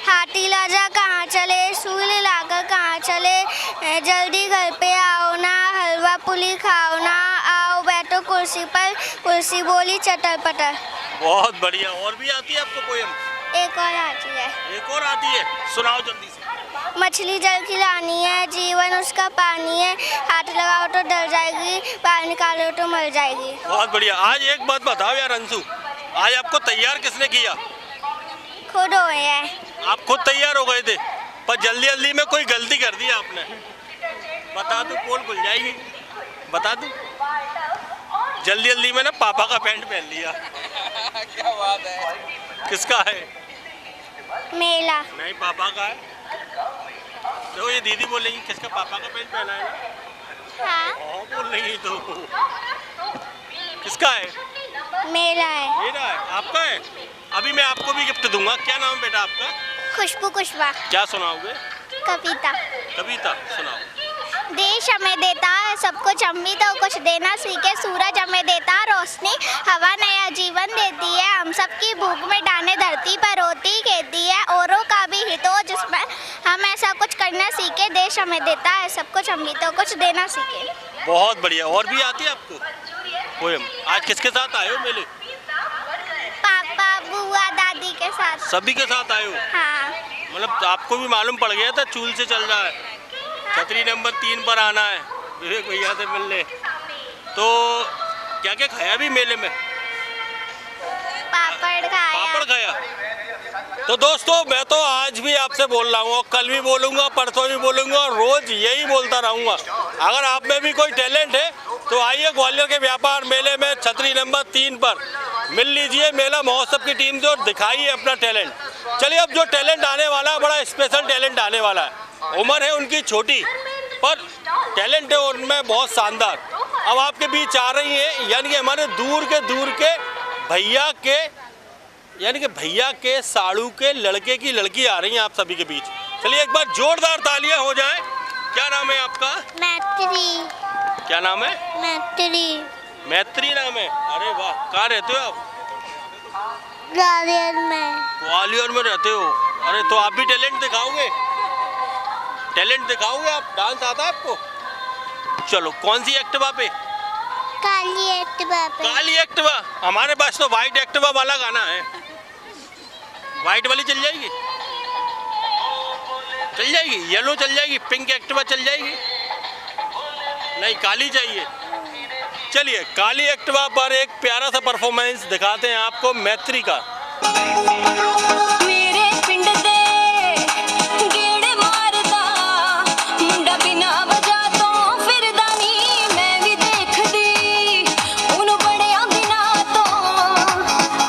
हाथी राजा कहाँ चले, सूली लाकर कहाँ चले, जल्दी घर पे आओ ना, हलवा पूरी खाओ ना, आओ बैठो कुर्सी पर, कुर्सी बोली चटर पटर। बहुत बढ़िया। और भी आती है आपको पोयम? एक और आती है। एक और आती है, सुनाओ जल्दी से। मछली जल खिलानी है, जीवन उसका पानी है, हाथ लगाओ तो डर जाएगी, बाहर निकालो तो मर जाएगी। बहुत बढ़िया। आज एक बात बताओ यार अंशु, आज आपको तैयार किसने किया? खुद हुए हैं। आप खुद तैयार हो गए थे, पर जल्दी में कोई गलती कर दी आपने? बता दूं, पोल खुल जाएगी। बता दूं, जल्दी में ना पापा का पैंट पहन लिया। क्या बात है? किसका है? मेला। नहीं, पापा का है। तो ये दीदी बोल रही किसका पापा का पेन पहना है ना? हाँ बोल रही तो किसका है? मेरा है। मेरा है, आपका है। अभी मैं आपको भी गिफ्ट दूंगा। क्या नाम बेटा आपका? खुशबू कुशवाहा। क्या सुनाओगे? कविता। कविता सुनाओ। देश हमें देता है सब कुछ, हम भी तो कुछ देना सीखे। सूरज हमें देता रोशनी, हवा नया जीवन देती है। हम सबकी भूख में डाने धरती पर होती खेती है। औरों का भी हित हो जिसमें हम ऐसा कुछ करना सीखे। देश हमें देता है सब कुछ, हम भी तो कुछ देना सीखे। बहुत बढ़िया। और भी आती है आपको पोएम? आज किसके साथ आए हो मेले? पापा बुआ दादी के साथ। सभी के साथ आए हो? हाँ। मतलब आपको भी मालूम पड़ गया था चूल से चल रहा है, छतरी नंबर 3 पर आना है विवेक भैया से मिलने। तो क्या क्या खाया भी मेले में? पापड़ खाया। पापड़ खाया। तो दोस्तों मैं तो आज भी आपसे बोल रहा हूँ, कल भी बोलूँगा, परसों भी बोलूँगा, और रोज यही बोलता रहूँगा। अगर आप में भी कोई टैलेंट है तो आइए ग्वालियर के व्यापार मेले में छतरी नंबर 3 पर मिल लीजिए मेला महोत्सव की टीम से और दिखाइए अपना टैलेंट। चलिए अब जो टैलेंट आने वाला है, बड़ा स्पेशल टैलेंट आने वाला है। उम्र है उनकी छोटी पर टैलेंट है उनमें बहुत शानदार। अब आपके बीच आ रही है, यानी कि हमारे दूर के भैया के, यानी कि भैया के साड़ू के लड़के की लड़की आ रही है आप सभी के बीच। चलिए एक बार जोरदार तालियां हो जाए। क्या नाम है आपका? मैत्री। क्या नाम है? मैत्री। मैत्री नाम है। अरे वाह, कहाँ रहते हो आप? ग्वालियर में। ग्वालियर में रहते हो? अरे तो आप भी टैलेंट दिखाओगे? टैलेंट दिखाओगे आप? डांस आता है आपको? चलो कौन सी एक्टिवा पे? काली एक्टिवा पे। काली एक्टिवा। हमारे पास तो व्हाइट एक्टिवा वाला गाना है। व्हाइट वाली चल जाएगी? चल जाएगी। येलो चल जाएगी? पिंक एक्टिवा चल जाएगी? नहीं, काली चाहिए। चलिए काली एक्टिवा पर एक प्यारा सा परफॉर्मेंस दिखाते हैं आपको मैत्री का। मेरे पिंड दे गेड़े मारदा मुंडा बिना वजह तो फिरदा नी मैं भी देखदी उन बड़िया बिना तो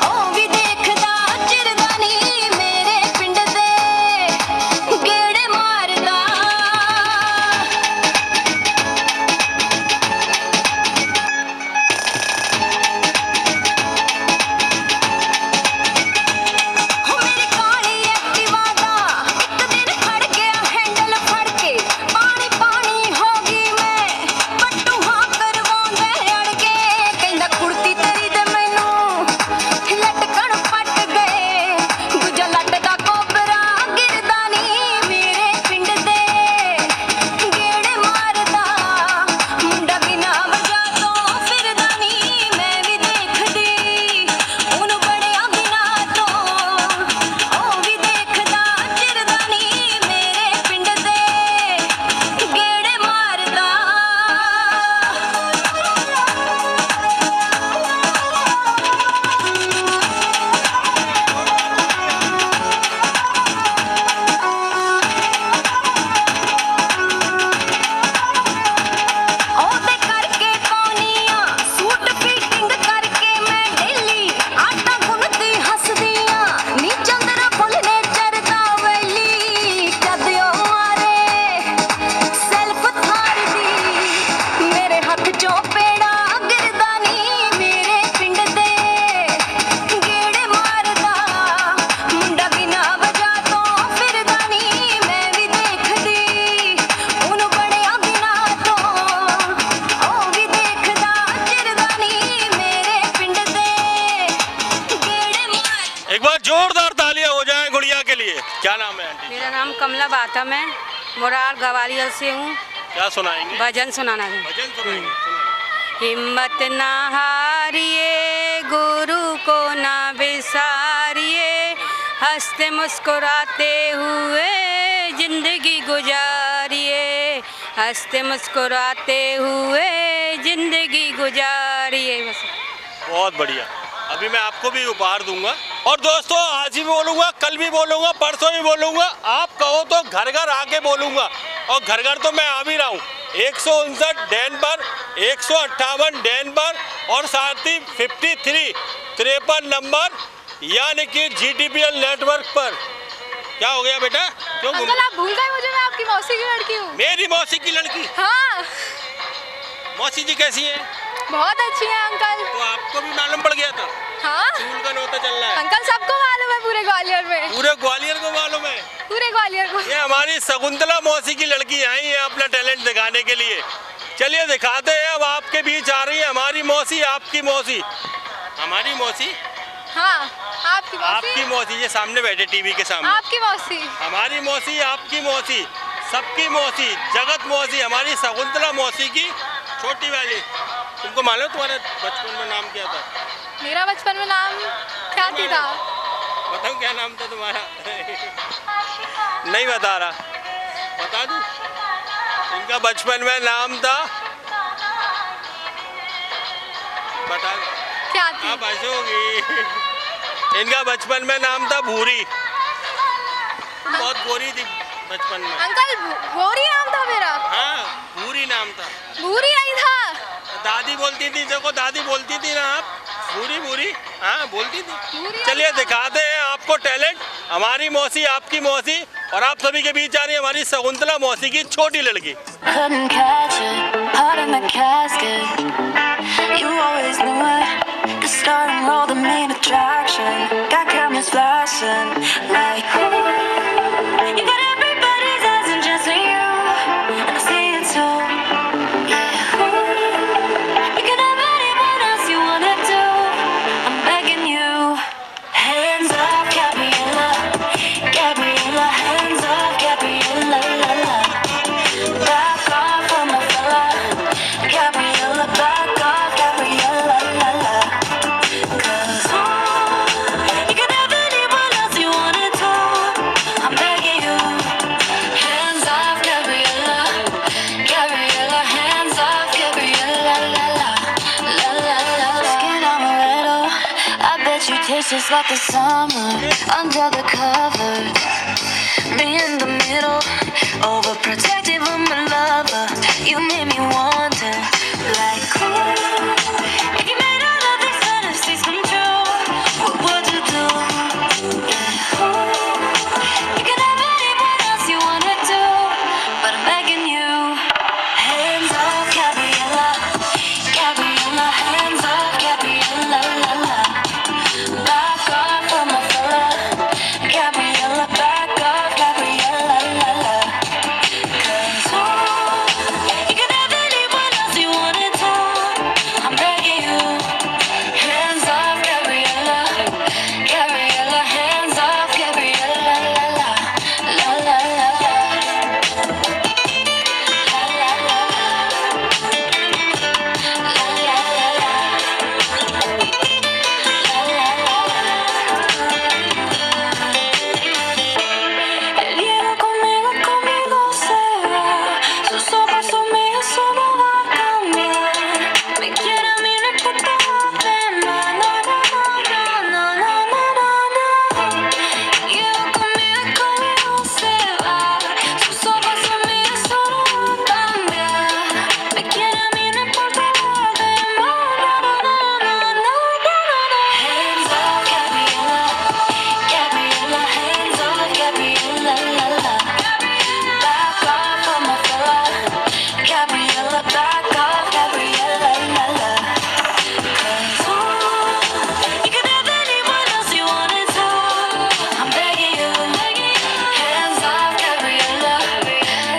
ओ भी देखदा चिरदा नी मेरे पिंड दे गेड़े मारदा। मेरी काली एक्टिवा दा एक दिन फड़ गया हैंडल फड़ के पानी पानी हो गई मैं पट्टू हाँ करवांदे अड़ के कहंदा कुड़ती तेरी ते मैनू लटकण पट गए दूजा लट दा कोबरा गिरदा नी मेरे पिंड दे गेड़े मारदा मुंडा बिना वजह तो फिरदा नी मैं भी देखदी उन बड़िया बिना तो ओ भी देखदा चिरदा नी मेरे पिंड दे गेड़े मारदा। ओदे करके कौनियां सूट फिटिंग करके मैं डेली आटा गुनती हसदियां नी चंद्र फुल ने चरदा वेली कदियो मारे सेल्फ थार दी मेरे हक चों पेड़ा गिरदा नी मेरे पिंड दे गेड़े मारदा मुंडा बिना वजह तो फिरदा नी मैं भी देखदी उन बड़िया बिना तो ओ भी देखदा चिरदा नी मेरे पिंड दे गेड़े मार। एक बार जोरदार तालियां हो जाएं गुड़िया के लिए। क्या नाम है आंटी? मेरा नाम कमला बातम है, मुरार ग्वालियर से हूँ। क्या सुनाएंगे? भजन सुनाना है। भजन सुनाएंगे? सुनाइए। हिम्मत ना हारिए, गुरु को ना बिसारिए, हंसते मुस्कुराते हुए जिंदगी गुजारिए, हंसते मुस्कुराते हुए जिंदगी गुजारिए। बस बहुत बढ़िया। अभी मैं आपको भी उपहार दूंगा। और दोस्तों आज भी बोलूंगा, कल भी बोलूंगा, परसों भी बोलूंगा। आप कहो तो घर घर आके बोलूंगा, और घर घर तो मैं आ भी रहा हूँ। 159 डैन पर, 158 डैन पर, और साथ ही 53 नंबर यानी कि GTPL नेटवर्क पर क्या हो गया बेटा, क्यों घूम? अंकल आप भूल गए मुझे, मैं आपकी मौसी की लड़की हूँ। मेरी मौसी की लड़की? हाँ मौसी जी कैसी है? बहुत अच्छी है अंकल। तो आपको भी मालूम पड़ गया था? हाँ स्कूल का नोता चल रहा है। अंकल सबको मालूम है पूरे ग्वालियर में। पूरे ग्वालियर को मालूम है? पूरे ग्वालियर को। ये हमारी शकुंतला मौसी की लड़की आई है अपना टैलेंट दिखाने के लिए। चलिए दिखाते हैं। अब आपके बीच आ रही है हमारी मौसी, आपकी मौसी। हमारी मौसी? हाँ आपकी मौसी। आपकी मौसी, ये सामने बैठे टीवी के सामने। आपकी मौसी। हमारी मौसी, आपकी मौसी, सबकी मौसी, जगत मौसी, हमारी शकुंतला मौसी की छोटी वाली। तुमको मालूम तुम्हारे बचपन में नाम क्या था? मेरा बचपन में नाम ख्याति था। बताऊँ क्या नाम था तुम्हारा? नहीं बता रहा, बता दूँ? इनका बचपन में नाम था, बता क्या थी? आप हंसोगी। इनका बचपन में नाम था भूरी। बहुत गोरी थी बचपन में। अंकल भूरी नाम था मेरा। हाँ भूरी नाम था। भूरी नहीं था। दादी बोलती थी, देखो दादी बोलती थी ना आप, भूरी भूरी, हाँ बोलती थी। भूरी चलिए दिखाते हैं आपको टैलेंट। हमारी मौसी, आपकी मौसी, और आप सभी के बीच आ रही है हमारी शकुंतला मौसी की छोटी लड़की। Couldn't catch it, heart in the casket. You always knew it. The star and roll, the main attraction. Got cameras flashing like ooh. You got everybody's eyes and just you, and I see it too. Yeah, ooh. You can have anyone else you wanna do. I'm begging you. Hands up, Gabriella, Gabriella. Hands up, Gabriella, la la. Back off from my fella, Gabriella. Back off, Gabriella, la la. 'Cause you can have anyone else you wanna do. I'm begging you. Hands off, Gabriella, Gabriella. Hands off, Gabriella, la la, la la la. Skin amaretto, I bet you taste just like the summer under the covers. Me in the middle, overprotective of my lover. You made me wonder, like, ooh, if you made all of these fantasies come true, what would you do? Yeah, ooh, you can have anyone else you wanna do, but I'm begging you. Hands off, Gabriella, Gabriella. Hands off, Gabriella, la la. Back off from my fella, Gabriella. Back off, Gabriella, la la. 'Cause you can have anyone else you wanna do. I'm begging you. Hands off, Gabriella, Gabriella. Hands off, Gabriella, la la, la la la la, la la la la, la la la la. Él llega conmigo se va. Sus ojos son míos, eso no va a cambiar. Me quiere a mí, no importa lo demás. No, no, no, no, no, no, no, no. Llega conmigo se va. Sus ojos son míos, eso no va a cambiar. Me quiere a mí, no importa lo demás. No, no, no, no, no, no, no. Hands off, Gabriella, Gabriella. Hands off, Gabriella, la la. Back off from my fella, Gabriella. Back off, Gabriella, la la. 'Cause you can have anyone else you wanna do. I'm begging you. Hands off, Gabriella,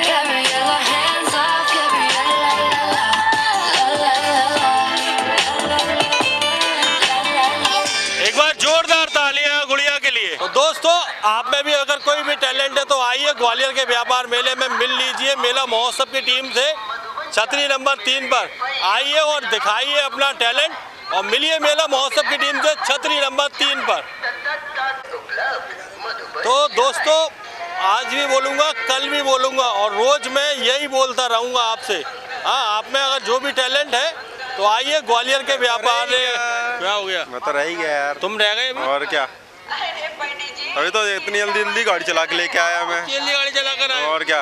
Gabriella. Hands off, Gabriella, la la, la la la la. एक बार जोरदार तालियां गुड़िया के लिए। तो दोस्तों, आप में भी अगर कोई भी टैलेंट है तो आइए ग्वालियर के व्यापार मेले में मिल लीजिए। मेला महोत्सव की टीम से छतरी नंबर 3 पर आइए और दिखाइए अपना टैलेंट, और मिलिए मेला महोत्सव की टीम से छतरी नंबर 3 पर। तो दोस्तों, आज भी बोलूँगा, कल भी बोलूँगा, और रोज़ मैं यही बोलता रहूँगा आपसे। हाँ, आप में अगर जो भी टैलेंट है तो आइए ग्वालियर के व्यापार। क्या हो गया? मैं तो रह ही गया यार। तुम रह गए अभी? और क्या, अभी तो इतनी जल्दी जल्दी गाड़ी चला के लेके आया मैं। जल्दी गाड़ी चला कर आए? और क्या,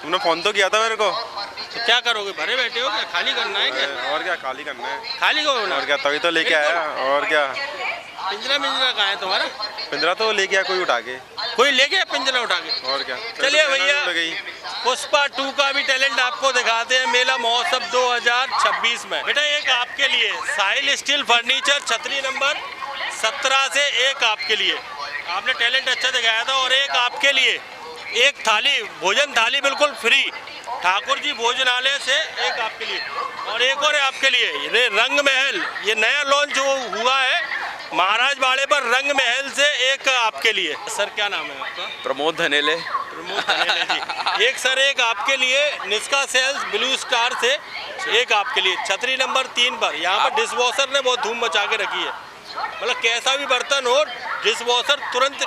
तुमने फोन तो किया था मेरे को। तो क्या करोगे, भरे बैठे हो क्या? खाली करना है क्या? और क्या, खाली करना है। खाली करो ना। और क्या, तभी तो लेके आया। और क्या, पिंजरा कहाँ है तुम्हारा? पिंजरा तो लेके आया कोई उठा के। कोई ले गया पिंजरा उठा के? और क्या, चलिए भैया पुष्पा 2 का भी टैलेंट आपको दिखाते हैं मेला महोत्सव 2026 में। बेटा एक आपके लिए साहिल स्टील फर्नीचर छतरी नंबर 17 से एक आपके लिए, आपने टैलेंट अच्छा दिखाया था। और एक आपके लिए एक थाली, भोजन थाली बिल्कुल फ्री ठाकुर जी भोजनालय से, एक आपके लिए। और एक और आपके लिए ये रंग महल, ये नया लॉन्च जो हुआ है महाराज बाड़े पर, रंग महल से एक आपके लिए। सर क्या नाम है आपका? प्रमोद धनेले। प्रमोद धनेले जी। एक सर एक आपके लिए निष्का सेल्स ब्लू स्टार से एक आपके लिए छतरी नंबर 3 पर। यहाँ पर डिशवॉशर ने बहुत धूम मचा के रखी है, मतलब कैसा भी बर्तन हो डिशवॉशर तुरंत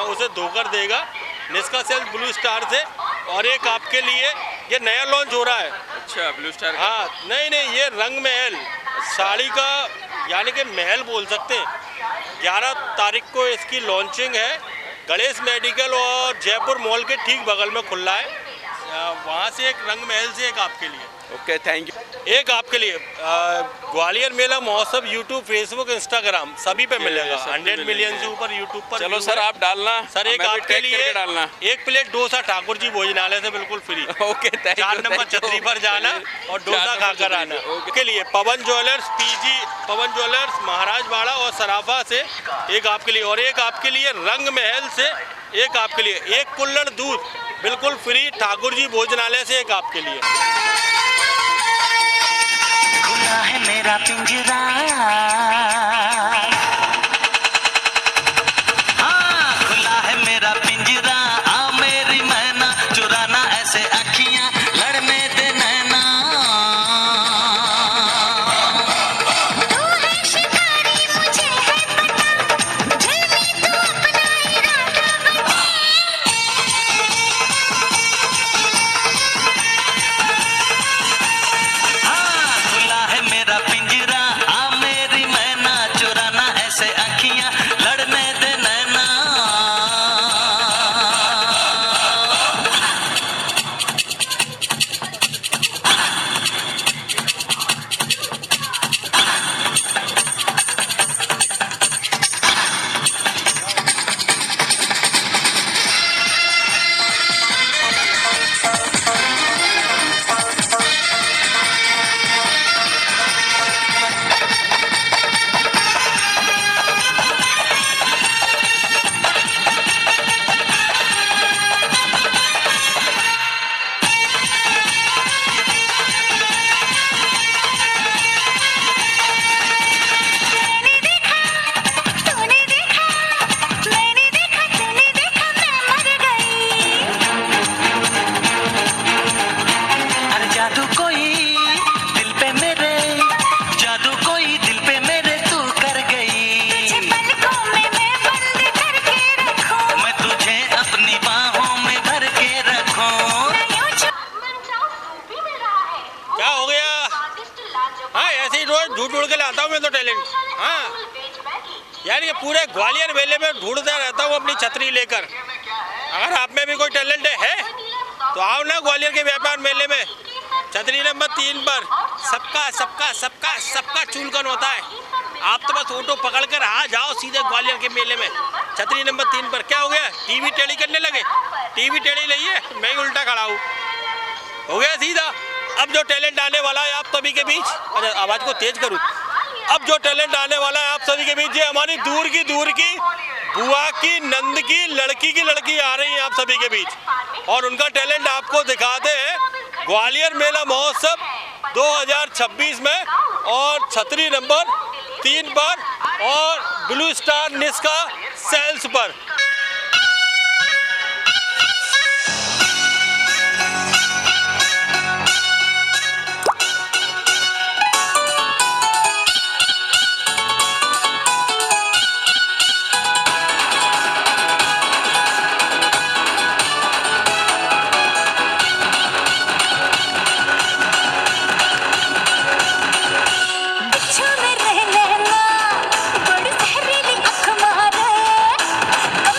उसे धोकर देगा निष्का सेल्स ब्लू स्टार से। और एक आपके लिए ये नया लॉन्च हो रहा है। अच्छा, ब्लू स्टार। हाँ नहीं ये रंग महल साड़ी का यानी कि महल बोल सकते हैं। 11 तारीख को इसकी लॉन्चिंग है। गणेश मेडिकल और जयपुर मॉल के ठीक बगल में खुल रहा है। वहाँ से एक रंग महल से एक आपके लिए। Okay, thank you. एक आपके लिए ग्वालियर मेला महोत्सव यूट्यूब फेसबुक इंस्टाग्राम सभी पे मिलेगा। 100 मिलियन से ऊपर यूट्यूब पर। चलो सर आप डालना। सर एक आपके लिए डालना एक प्लेट डोसा ठाकुर जी भोजनालय से बिल्कुल फ्री। ओके, 4 नंबर छतरी पर जाना और डोसा खाकर आना। के लिए पवन ज्वेलर्स पीजी, पवन ज्वेलर्स महाराज बाड़ा और सराफा से एक आपके लिए। और एक आपके लिए रंग महल से एक आपके लिए, एक कुल्हड़ दूध बिल्कुल फ्री ठाकुर जी भोजनालय से एक आपके लिए। खुला है मेरा पिंजरा, हाँ खुला है मेरा पिंजरा, आ मेरी मैना चुराना ऐसे अखियां लड़ने दे नैना। तू है शिकारी मुझे है पता, दिल में तू अपना इरादा बता। हाँ खुला है मेरा पिंजरा, आ मेरी मैना चुराना ऐसे अखियां लड़ने दे नैना। मैंने देखा तूने देखा, मैंने देखा तूने देखा, मैं मर गई। अरे जादू कोई दिल पे मेरे, जादू कोई दिल पे मेरे तू कर गई। तुझे पलकों में मैं बंद करके रखूं, मैं तुझे अपनी बाहों में भर के रखूं। मैं यूं छुप भी मिल रहा है। क्या हो गया? हाँ ऐसे ही रोज ढूंढ ढूंढ के लाता हूँ मैं तो टैलेंट। हाँ यार ये पूरे ग्वालियर मेले में ढूंढता रहता हूँ अपनी छतरी लेकर। अगर आप में भी कोई टैलेंट है तो आओ ना ग्वालियर के व्यापार मेले में छतरी नंबर 3 पर। सबका सबका सबका सबका चूलकन होता है। आप तो बस ऑटो पकड़ कर आ जाओ सीधे ग्वालियर के मेले में छतरी नंबर 3 पर। क्या हो गया? टीवी टेढ़ी करने लगे? टीवी टेढ़ी नहीं है, मैं ही उल्टा खड़ा हूँ। हो गया सीधा। अब जो टैलेंट आने वाला है आप सभी के बीच, अच्छा आवाज़ को तेज करूँ। अब जो टैलेंट आने वाला है आप सभी के बीच, ये हमारी दूर की बुआ की नंद की लड़की आ रही है आप सभी के बीच और उनका टैलेंट आपको दिखाते हैं ग्वालियर मेला महोत्सव 2026 में और छतरी नंबर 3 पर और ब्लू स्टार निष्का सेल्स पर। बिच्छू में रह लेना, बड़ी जहरीली अख मारे, कम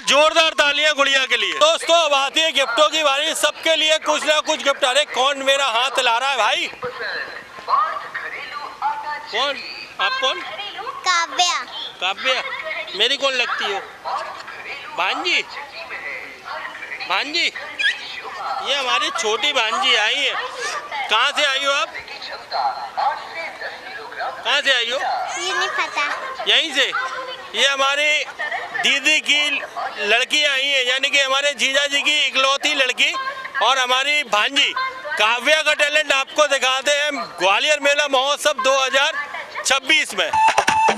जोरदार तालियां गुड़िया के लिए। दोस्तों अब आती है गिफ्टों की बारी, सबके लिए कुछ ना कुछ गिफ्ट। अरे कौन मेरा हाथ ला रहा है भाई? कौन? आप कौन? काव्या। काव्या, मेरी कौन लगती हो? भांजी? भांजी, ये हमारी छोटी भांजी आई है। कहाँ से आई हो आप? कहाँ से आई हो? ये नहीं पता। यहीं से। ये हमारी दीदी की लड़की आई है, यानी कि हमारे जीजा जी की इकलौती लड़की, और हमारी भांजी काव्या का टैलेंट आपको दिखाते हैं ग्वालियर मेला महोत्सव 2026 में।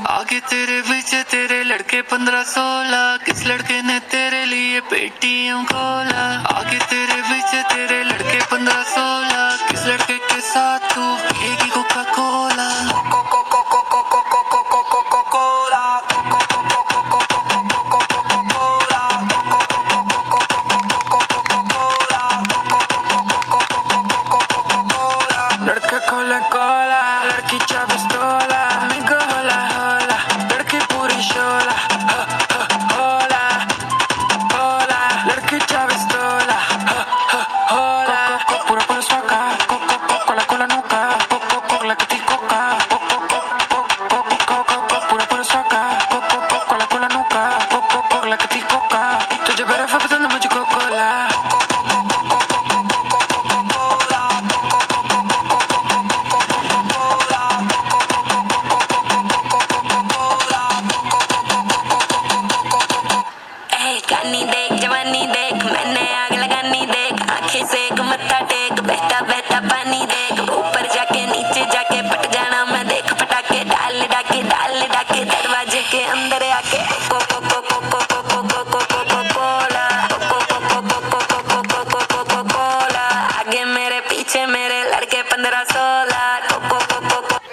आगे तेरे पीछे तेरे लड़के 15-16, किस लड़के ने तेरे लिए पेटीएम खोला? आगे तेरे पीछे तेरे लड़के 15-16, किस लड़के के साथ तू पिएगी कोका कोला? लड़का खोला कोला, लड़की 24 तोला, amigo होला होला, लड़की पूरी शोला, होला होला, लड़की 24 तोला, होला, pura pura suaca, cola cola nuca, la que te coca, pura pura suaca, cola cola nuca, la que te coca, तुझे बर्फ पसंद मुझको कोला। गानी देख जवानी देख मैंने आग लगानी देख आंखें सेक मत्था टेक बहता बहता पानी देख ऊपर जाके नीचे जाके पट जाना मैं देख पटाके डाल डाके दरवाजे के अंदर आके कोला आगे मेरे पीछे मेरे लड़के 15-16।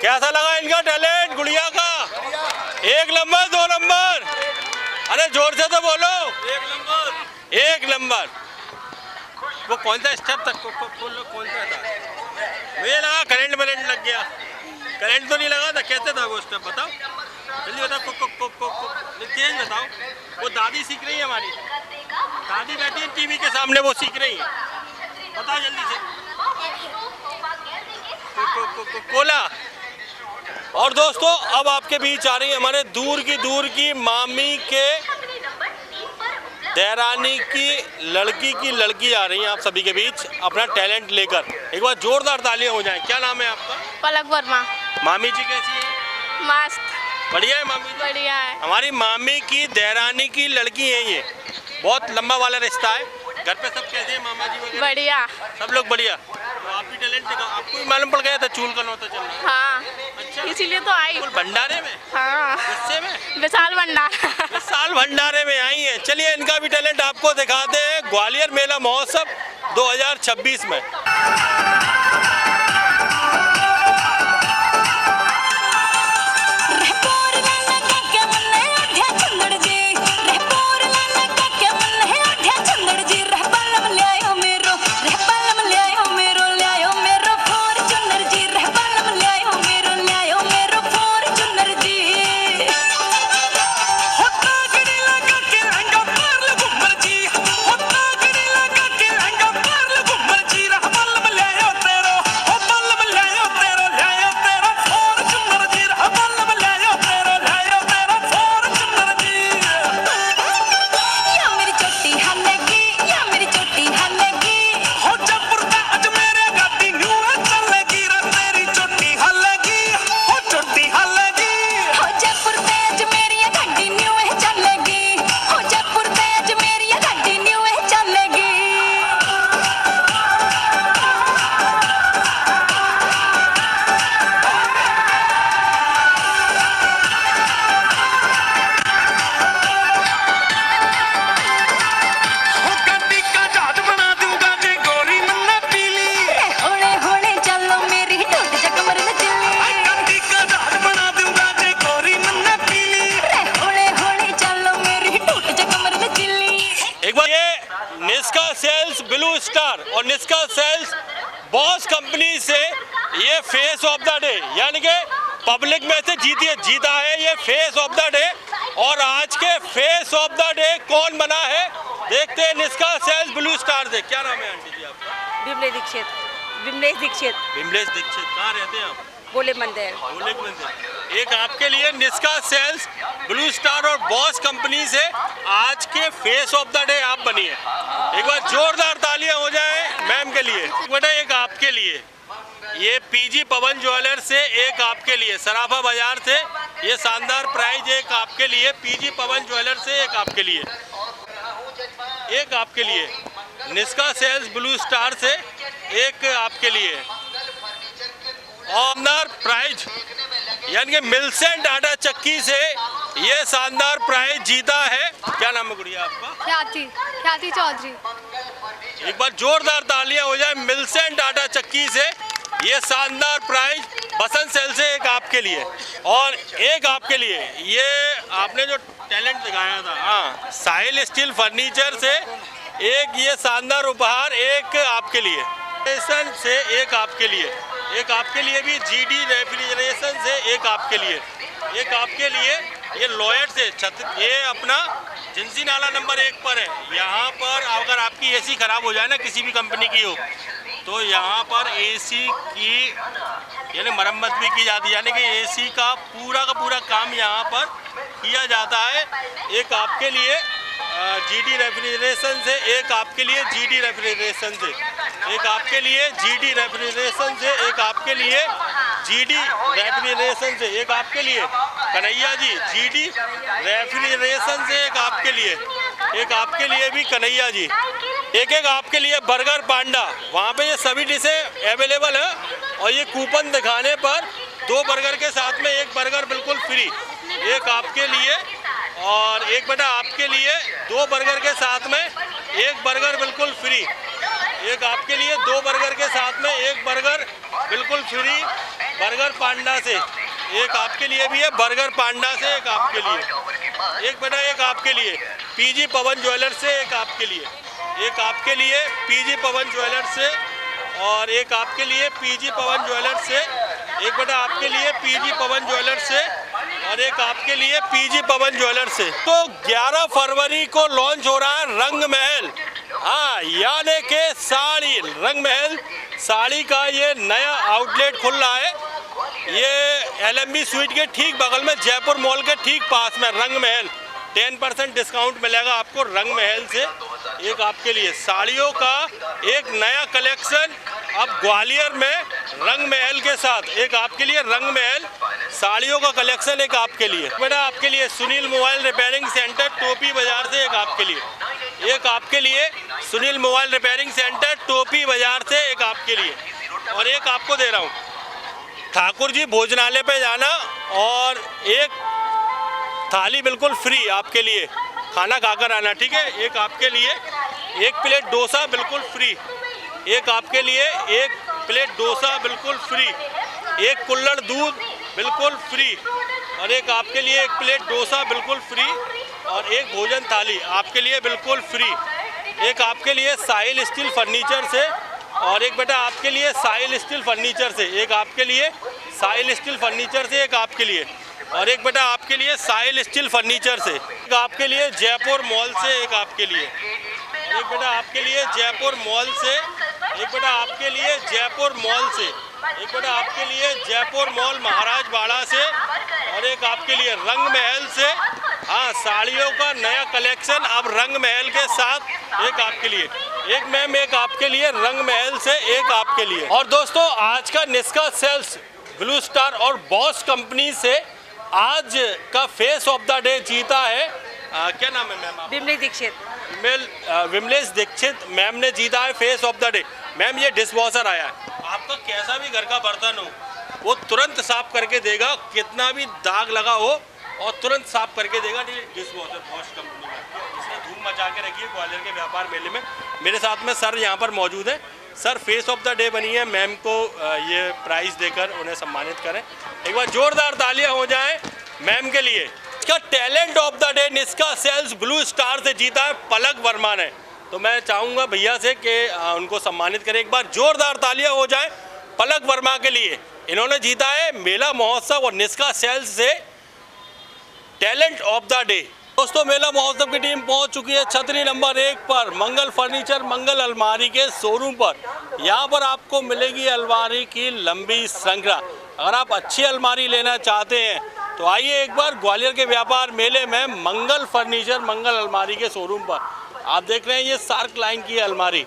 कैसा लगा इनका टैलेंट गुड़िया का? 1 नंबर 2 नंबर? अरे जोर से तो बोलो। 1 नंबर। वो कौन सा स्टेप तक कौन सा था? मुझे लगा करंट लग गया। करंट तो नहीं लगा था, कैसे था वो स्टेप बताओ जल्दी बताओ। तेज बताओ। वो दादी सीख रही है हमारी, दादी बैठी है टीवी के सामने, वो सीख रही है, बताओ जल्दी से। कोला। और दोस्तों अब आपके बीच आ रही है हमारे दूर की मामी के देरानी की लड़की आ रही है आप सभी के बीच अपना टैलेंट लेकर। एक बार जोरदार तालियां हो जाएं। क्या नाम है आपका? पलक वर्मा। मामी जी कैसी है? मस्त। बढ़िया है मामी जी? बढ़िया है। हमारी मामी की देरानी की लड़की है ये, बहुत लंबा वाला रिश्ता है। घर पे सब कैसे हैं मामा जी वगैरह? बढ़िया, सब लोग बढ़िया। तो आप भी टैलेंट दिखाओ। आपको भी मालूम पड़ गया था चूल का नौता चलना? हाँ। अच्छा, इसीलिए तो आई। भंडारे में? हाँ। गुस्से में? विशाल भंडार। विशाल भंडारे में आई है। चलिए इनका भी टैलेंट आपको दिखाते हैं ग्वालियर मेला महोत्सव 2026 में। निस्का सेल्स ब्लू स्टार और निस्का सेल्स बॉस कंपनी से ये फेस ऑफ द डे, यानी कि पब्लिक में से जीता है ये फेस ऑफ द डे। और आज के फेस ऑफ द डे कौन बना है, देखते हैं निष्का सेल्स ब्लू स्टार से। क्या नाम है आंटी जी आपका? विमलेश दीक्षित। विमलेश दीक्षित। विमलेश दीक्षित, कहाँ रहते हैं आप? बोले मंदिर। बोले मंदिर। एक आपके लिए निष्का सेल्स ब्लू स्टार और बॉस कंपनी से आज के फेस ऑफ द डे आप बनी है। एक बार जोरदार तालियां हो जाए मैम के लिए। बेटा एक आपके लिए, ये पीजी पवन ज्वेलर से एक आपके लिए, सराफा बाजार से ये शानदार प्राइज एक आपके लिए, पीजी पवन ज्वेलर से एक आपके लिए, एक आपके लिए निष्का सेल्स ब्लू स्टार से एक आपके लिए शानदार प्राइज, यानी कि मिल्सेंट आटा चक्की से ये शानदार प्राइज जीता है। क्या नाम है गुड़िया आपका? ख्याति चौधरी। एक बार जोरदार तालियां हो जाए मिल्सेंट आटा चक्की से ये शानदार प्राइज बसंत सेल से एक आपके लिए और एक आपके लिए ये आपने जो टैलेंट दिखाया था, हाँ, साहिल स्टील फर्नीचर से एक ये शानदार उपहार एक आपके लिए, से एक आपके लिए, एक आपके लिए भी जीडी रेफ्रिजरेशन से एक आपके लिए, एक आपके लिए ये लॉयड से ये अपना जिंसी नाला नंबर 1 पर है। यहाँ पर अगर आपकी एसी खराब हो जाए ना, किसी भी कंपनी की हो, तो यहाँ पर एसी की यानी मरम्मत भी की जाती है, यानी कि एसी का पूरा काम यहाँ पर किया जाता है। एक आपके लिए जीडी रेफ्रिजरेशन से एक आपके लिए, जीडी रेफ्रिजरेशन से एक आपके लिए, जीडी रेफ्रिजरेशन से एक आपके लिए, जीडी रेफ्रिजरेशन से एक आपके लिए, कन्हैया जी जीडी रेफ्रिजरेशन से एक आपके लिए भी कन्हैया जी, एक आपके लिए बर्गर पांडा। वहाँ पे ये सभी डिशें अवेलेबल है और ये कूपन दिखाने पर 2 बर्गर के साथ में 1 बर्गर बिल्कुल फ्री, एक आपके लिए और एक बेटा आपके लिए 2 बर्गर के साथ में 1 बर्गर बिल्कुल फ्री, एक आपके लिए 2 बर्गर के साथ में 1 बर्गर बिल्कुल फ्री बर्गर पांडा से, एक आपके लिए भी है बर्गर पांडा से एक आपके लिए, एक बेटा एक आपके लिए पीजी पवन ज्वेलर से एक आपके लिए, एक आपके लिए पीजी पवन ज्वेलर से और एक आपके लिए पीजी पवन ज्वेलर से, एक बेटा आपके लिए पीजी पवन ज्वेलर से और एक आपके लिए पीजी पवन ज्वेलर से। तो 11 फरवरी को लॉन्च हो रहा है रंग महल, हाँ, यानी के साड़ी रंग महल साड़ी का ये नया आउटलेट खुल रहा है। ये LMB स्वीट के ठीक बगल में जयपुर मॉल के ठीक पास में रंग महल, 10% डिस्काउंट मिलेगा आपको रंग महल से। एक आपके लिए साड़ियों का एक नया कलेक्शन अब ग्वालियर में रंग महल के साथ, एक आपके लिए रंग महल साड़ियों का कलेक्शन एक आपके लिए, बेटा आपके लिए सुनील मोबाइल रिपेयरिंग सेंटर टोपी बाजार से एक आपके लिए, एक आपके लिए सुनील मोबाइल रिपेयरिंग सेंटर टोपी बाजार से एक आपके लिए और एक आपको दे रहा हूँ ठाकुर जी भोजनालय पे जाना और एक थाली बिल्कुल फ्री आपके लिए, खाना खाकर आना, ठीक है। एक आपके लिए 1 प्लेट डोसा बिल्कुल फ्री, एक आपके लिए 1 प्लेट डोसा बिल्कुल फ्री, 1 कुल्हड़ दूध बिल्कुल फ्री और एक आपके लिए 1 प्लेट डोसा बिल्कुल फ्री और 1 भोजन थाली आपके लिए बिल्कुल फ्री, एक आपके लिए साहिल स्टील फर्नीचर से और एक बेटा आपके लिए साहिल स्टील फर्नीचर से, एक आपके लिए साहिल स्टील फर्नीचर से एक आपके लिए और एक बेटा आपके लिए साहिल स्टील फर्नीचर से, एक आपके लिए जयपुर मॉल से एक आपके लिए, एक बेटा आपके लिए जयपुर मॉल से, एक बेटा आपके लिए जयपुर मॉल से, एक बेटा आपके लिए जयपुर मॉल महाराज बाड़ा से और एक आपके लिए रंग महल से, हाँ, साड़ियों का नया कलेक्शन अब रंग महल के साथ एक आपके लिए, एक मैम एक आपके लिए रंग महल से एक आपके लिए। और दोस्तों आज का निष्का सेल्स ब्लू स्टार और बॉस कंपनी से आज का फेस ऑफ द डे जीता है, क्या नाम है मैम? विमलेश दीक्षित। विमलेश दीक्षित मैम ने जीता है face of the day. Ma'am ये डिश वॉशर आया है, आपका कैसा भी घर का बर्तन हो वो तुरंत साफ करके देगा, कितना भी दाग लगा हो और तुरंत साफ करके देगा। डिश वॉशर बॉस कंपनी में इसने धूम मचा के रखी है ग्वालियर के व्यापार मेले में। मेरे साथ में सर यहाँ पर मौजूद है। Sir face of the day बनी है, मैम को ये प्राइज देकर उन्हें सम्मानित करें। एक बार जोरदार तालियां हो जाएं मैम के लिए। इसका talent of the day Nishka sales Blue Star से जीता है पलक वर्मा ने। तो मैं चाहूँगा भैया से कि उनको सम्मानित करें। एक बार जोरदार तालियां हो जाएं पलक वर्मा के लिए। इन्होंने जीता है मेला महोत्सव और निष्का सेल्स से टैलेंट ऑफ द डे। दोस्तों मेला महोत्सव की टीम पहुंच चुकी है छतरी नंबर 1 पर, मंगल फर्नीचर मंगल अलमारी के शोरूम पर। यहां पर आपको मिलेगी अलमारी की लंबी श्रृंखला। अगर आप अच्छी अलमारी लेना चाहते हैं तो आइए एक बार ग्वालियर के व्यापार मेले में मंगल फर्नीचर मंगल अलमारी के शोरूम पर। आप देख रहे हैं ये शार्क लाइन की अलमारी,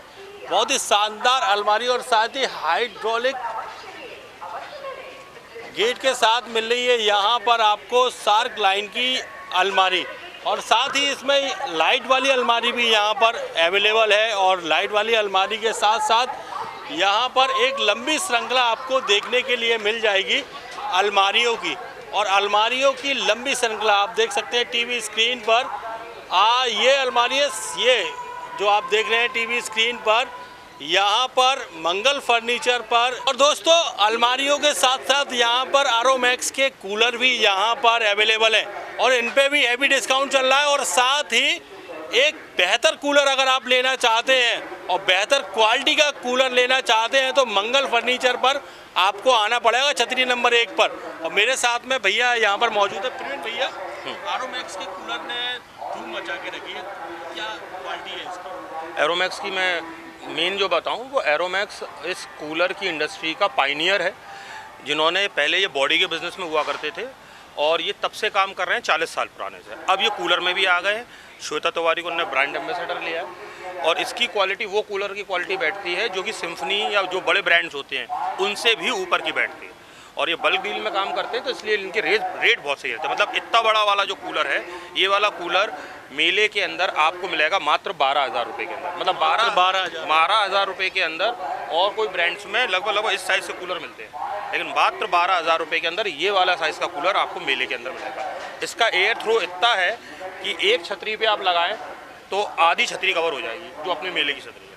बहुत ही शानदार अलमारी और साथ ही हाइड्रोलिक गेट के साथ मिल रही है यहाँ पर आपको शार्क लाइन की अलमारी। और साथ ही इसमें लाइट वाली अलमारी भी यहाँ पर अवेलेबल है। और लाइट वाली अलमारी के साथ साथ यहाँ पर एक लंबी श्रृंखला आपको देखने के लिए मिल जाएगी अलमारियों की। और अलमारियों की लंबी श्रृंखला आप देख सकते हैं टीवी स्क्रीन पर। ये अलमारी है, ये जो आप देख रहे हैं टीवी स्क्रीन पर, यहाँ पर मंगल फर्नीचर पर। और दोस्तों अलमारियों के साथ साथ यहाँ पर आरोमैक्स के कूलर भी यहाँ पर अवेलेबल हैं और इन पे भी हैवी डिस्काउंट चल रहा है। और साथ ही एक बेहतर कूलर अगर आप लेना चाहते हैं और बेहतर क्वालिटी का कूलर लेना चाहते हैं तो मंगल फर्नीचर पर आपको आना पड़ेगा छतरी नंबर 1 पर। और मेरे साथ में भैया यहाँ पर मौजूद है प्रवीण भैया। आरोमैक्स के कूलर ने धूम मचा के रखी है, क्या क्वालिटी है इसकी? एरोमैक्स की मैं मेन जो बताऊं वो एरोमैक्स इस कूलर की इंडस्ट्री का पायनियर है, जिन्होंने पहले ये बॉडी के बिज़नेस में हुआ करते थे और ये तब से काम कर रहे हैं 40 साल पुराने से। अब ये कूलर में भी आ गए हैं। श्वेता तिवारी को उन्होंने ब्रांड एम्बेसडर लिया है और इसकी क्वालिटी वो कूलर की क्वालिटी बैठती है जो कि सिम्फनी या जो बड़े ब्रांड्स होते हैं उनसे भी ऊपर की बैठती है। और ये बल्क डील में काम करते हैं तो इसलिए इनके रेट बहुत सही रहते हैं। मतलब इतना बड़ा वाला जो कूलर है, ये वाला कूलर मेले के अंदर आपको मिलेगा मात्र 12,000 रुपये के अंदर। मतलब 12,000 रुपये के अंदर। और कोई ब्रांड्स में लगभग इस साइज़ के कूलर मिलते हैं, लेकिन मात्र 12,000 रुपये के अंदर ये वाला साइज़ का कूलर आपको मेले के अंदर मिलेगा। इसका एयर थ्रो इतना है कि एक छतरी पे आप लगाएं तो आधी छतरी कवर हो जाएगी, जो अपने मेले की छतरी है।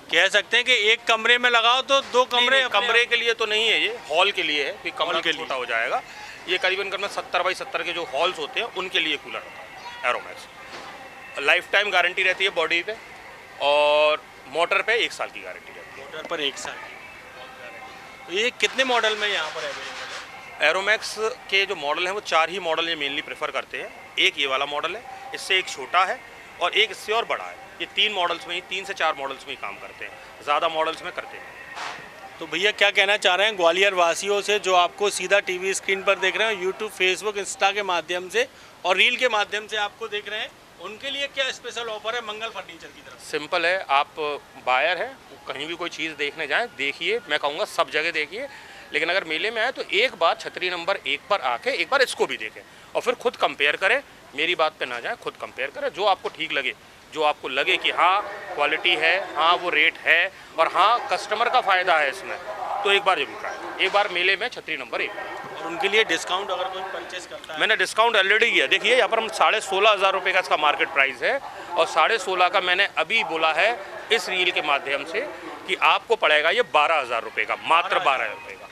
कह सकते हैं कि एक कमरे में लगाओ तो 2 कमरे। कमरे के लिए तो नहीं है, ये हॉल के लिए है कि कमरा छोटा हो जाएगा। ये करीबन 70 बाई 70 के जो हॉल्स होते हैं उनके लिए कूलर होता है एरोमैक्स। लाइफ टाइम गारंटी रहती है बॉडी पे और मोटर पे 1 साल की गारंटी रहती है। मोटर पर 1 साल की। तो ये कितने मॉडल में यहाँ पर अवेलेबल है? एरोमैक्स के जो मॉडल हैं वो 4 ही मॉडल ये मेनली प्रेफर करते हैं। एक ये वाला मॉडल है, इससे एक छोटा है और एक इससे और बड़ा है। ये 3 मॉडल्स में ही 3 से 4 मॉडल्स में ही काम करते हैं, ज़्यादा मॉडल्स में करते हैं। तो भैया क्या कहना चाह रहे हैं ग्वालियर वासियों से जो आपको सीधा टीवी स्क्रीन पर देख रहे हैं, यूट्यूब फेसबुक इंस्टा के माध्यम से और रील के माध्यम से आपको देख रहे हैं, उनके लिए क्या स्पेशल ऑफर है मंगल फर्नीचर की तरफ? सिंपल है, आप बायर हैं, कहीं भी कोई चीज़ देखने जाएं, देखिए, मैं कहूँगा सब जगह देखिए, लेकिन अगर मेले में आए तो एक बार छतरी नंबर 1 पर आके एक बार इसको भी देखें और फिर खुद कंपेयर करें। मेरी बात पे ना जाए, खुद कंपेयर करें, जो आपको ठीक लगे, जो आपको लगे कि हाँ क्वालिटी है, हाँ वो रेट है और हाँ कस्टमर का फ़ायदा है इसमें, तो एक बार जरूर ट्राई, एक बार मेले में छतरी नंबर 1। और उनके लिए डिस्काउंट अगर कोई परचेस करता है? मैंने डिस्काउंट ऑलरेडी किया। देखिए यहाँ पर हम 16,500 रुपये का इसका मार्केट प्राइस है और 16,500 का मैंने अभी बोला है इस रील के माध्यम से कि आपको पड़ेगा ये 12,000 रुपये का, मात्र 12,000 रुपये का।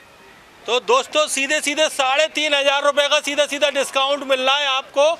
तो दोस्तों सीधे 3,500 रुपये का सीधा डिस्काउंट मिल रहा है आपको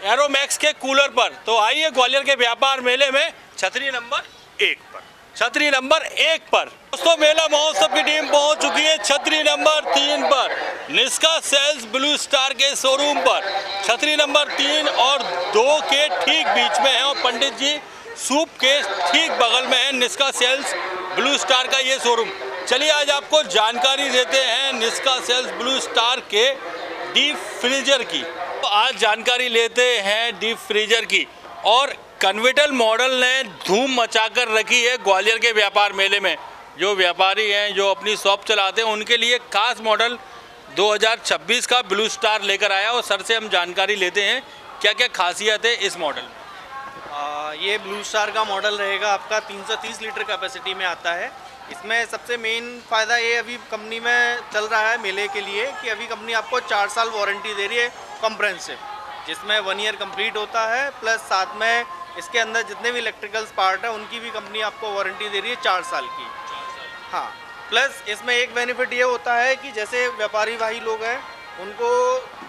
एरोमैक्स के कूलर पर। तो आइए ग्वालियर के व्यापार मेले में छतरी नंबर 1 पर, छतरी नंबर 1 पर। दोस्तों मेला महोत्सव की टीम पहुंच चुकी है छतरी नंबर 3 पर, निष्का सेल्स ब्लू स्टार के शोरूम पर। छतरी नंबर 3 और 2 के ठीक बीच में है और पंडित जी सूप के ठीक बगल में है निष्का सेल्स ब्लू स्टार का ये शोरूम। चलिए आज आपको जानकारी देते हैं निष्का सेल्स ब्लू स्टार के डीप फ्रीजर की। तो आज जानकारी लेते हैं डीप फ्रीजर की। और कन्वर्टल मॉडल ने धूम मचाकर रखी है ग्वालियर के व्यापार मेले में। जो व्यापारी हैं, जो अपनी शॉप चलाते हैं, उनके लिए खास मॉडल 2026 का ब्लू स्टार लेकर आया और सर से हम जानकारी लेते हैं क्या क्या खासियत है इस मॉडल में। ये ब्लू स्टार का मॉडल रहेगा आपका 330 लीटर कैपेसिटी में आता है। इसमें सबसे मेन फ़ायदा ये अभी कंपनी में चल रहा है मेले के लिए कि अभी कंपनी आपको 4 साल वारंटी दे रही है कॉम्प्रहेंसिव, जिसमें 1 ईयर कंप्लीट होता है, प्लस साथ में इसके अंदर जितने भी इलेक्ट्रिकल्स पार्ट हैं उनकी भी कंपनी आपको वारंटी दे रही है 4 साल की। हाँ, प्लस इसमें एक बेनिफिट ये होता है कि जैसे व्यापारी भाई लोग हैं उनको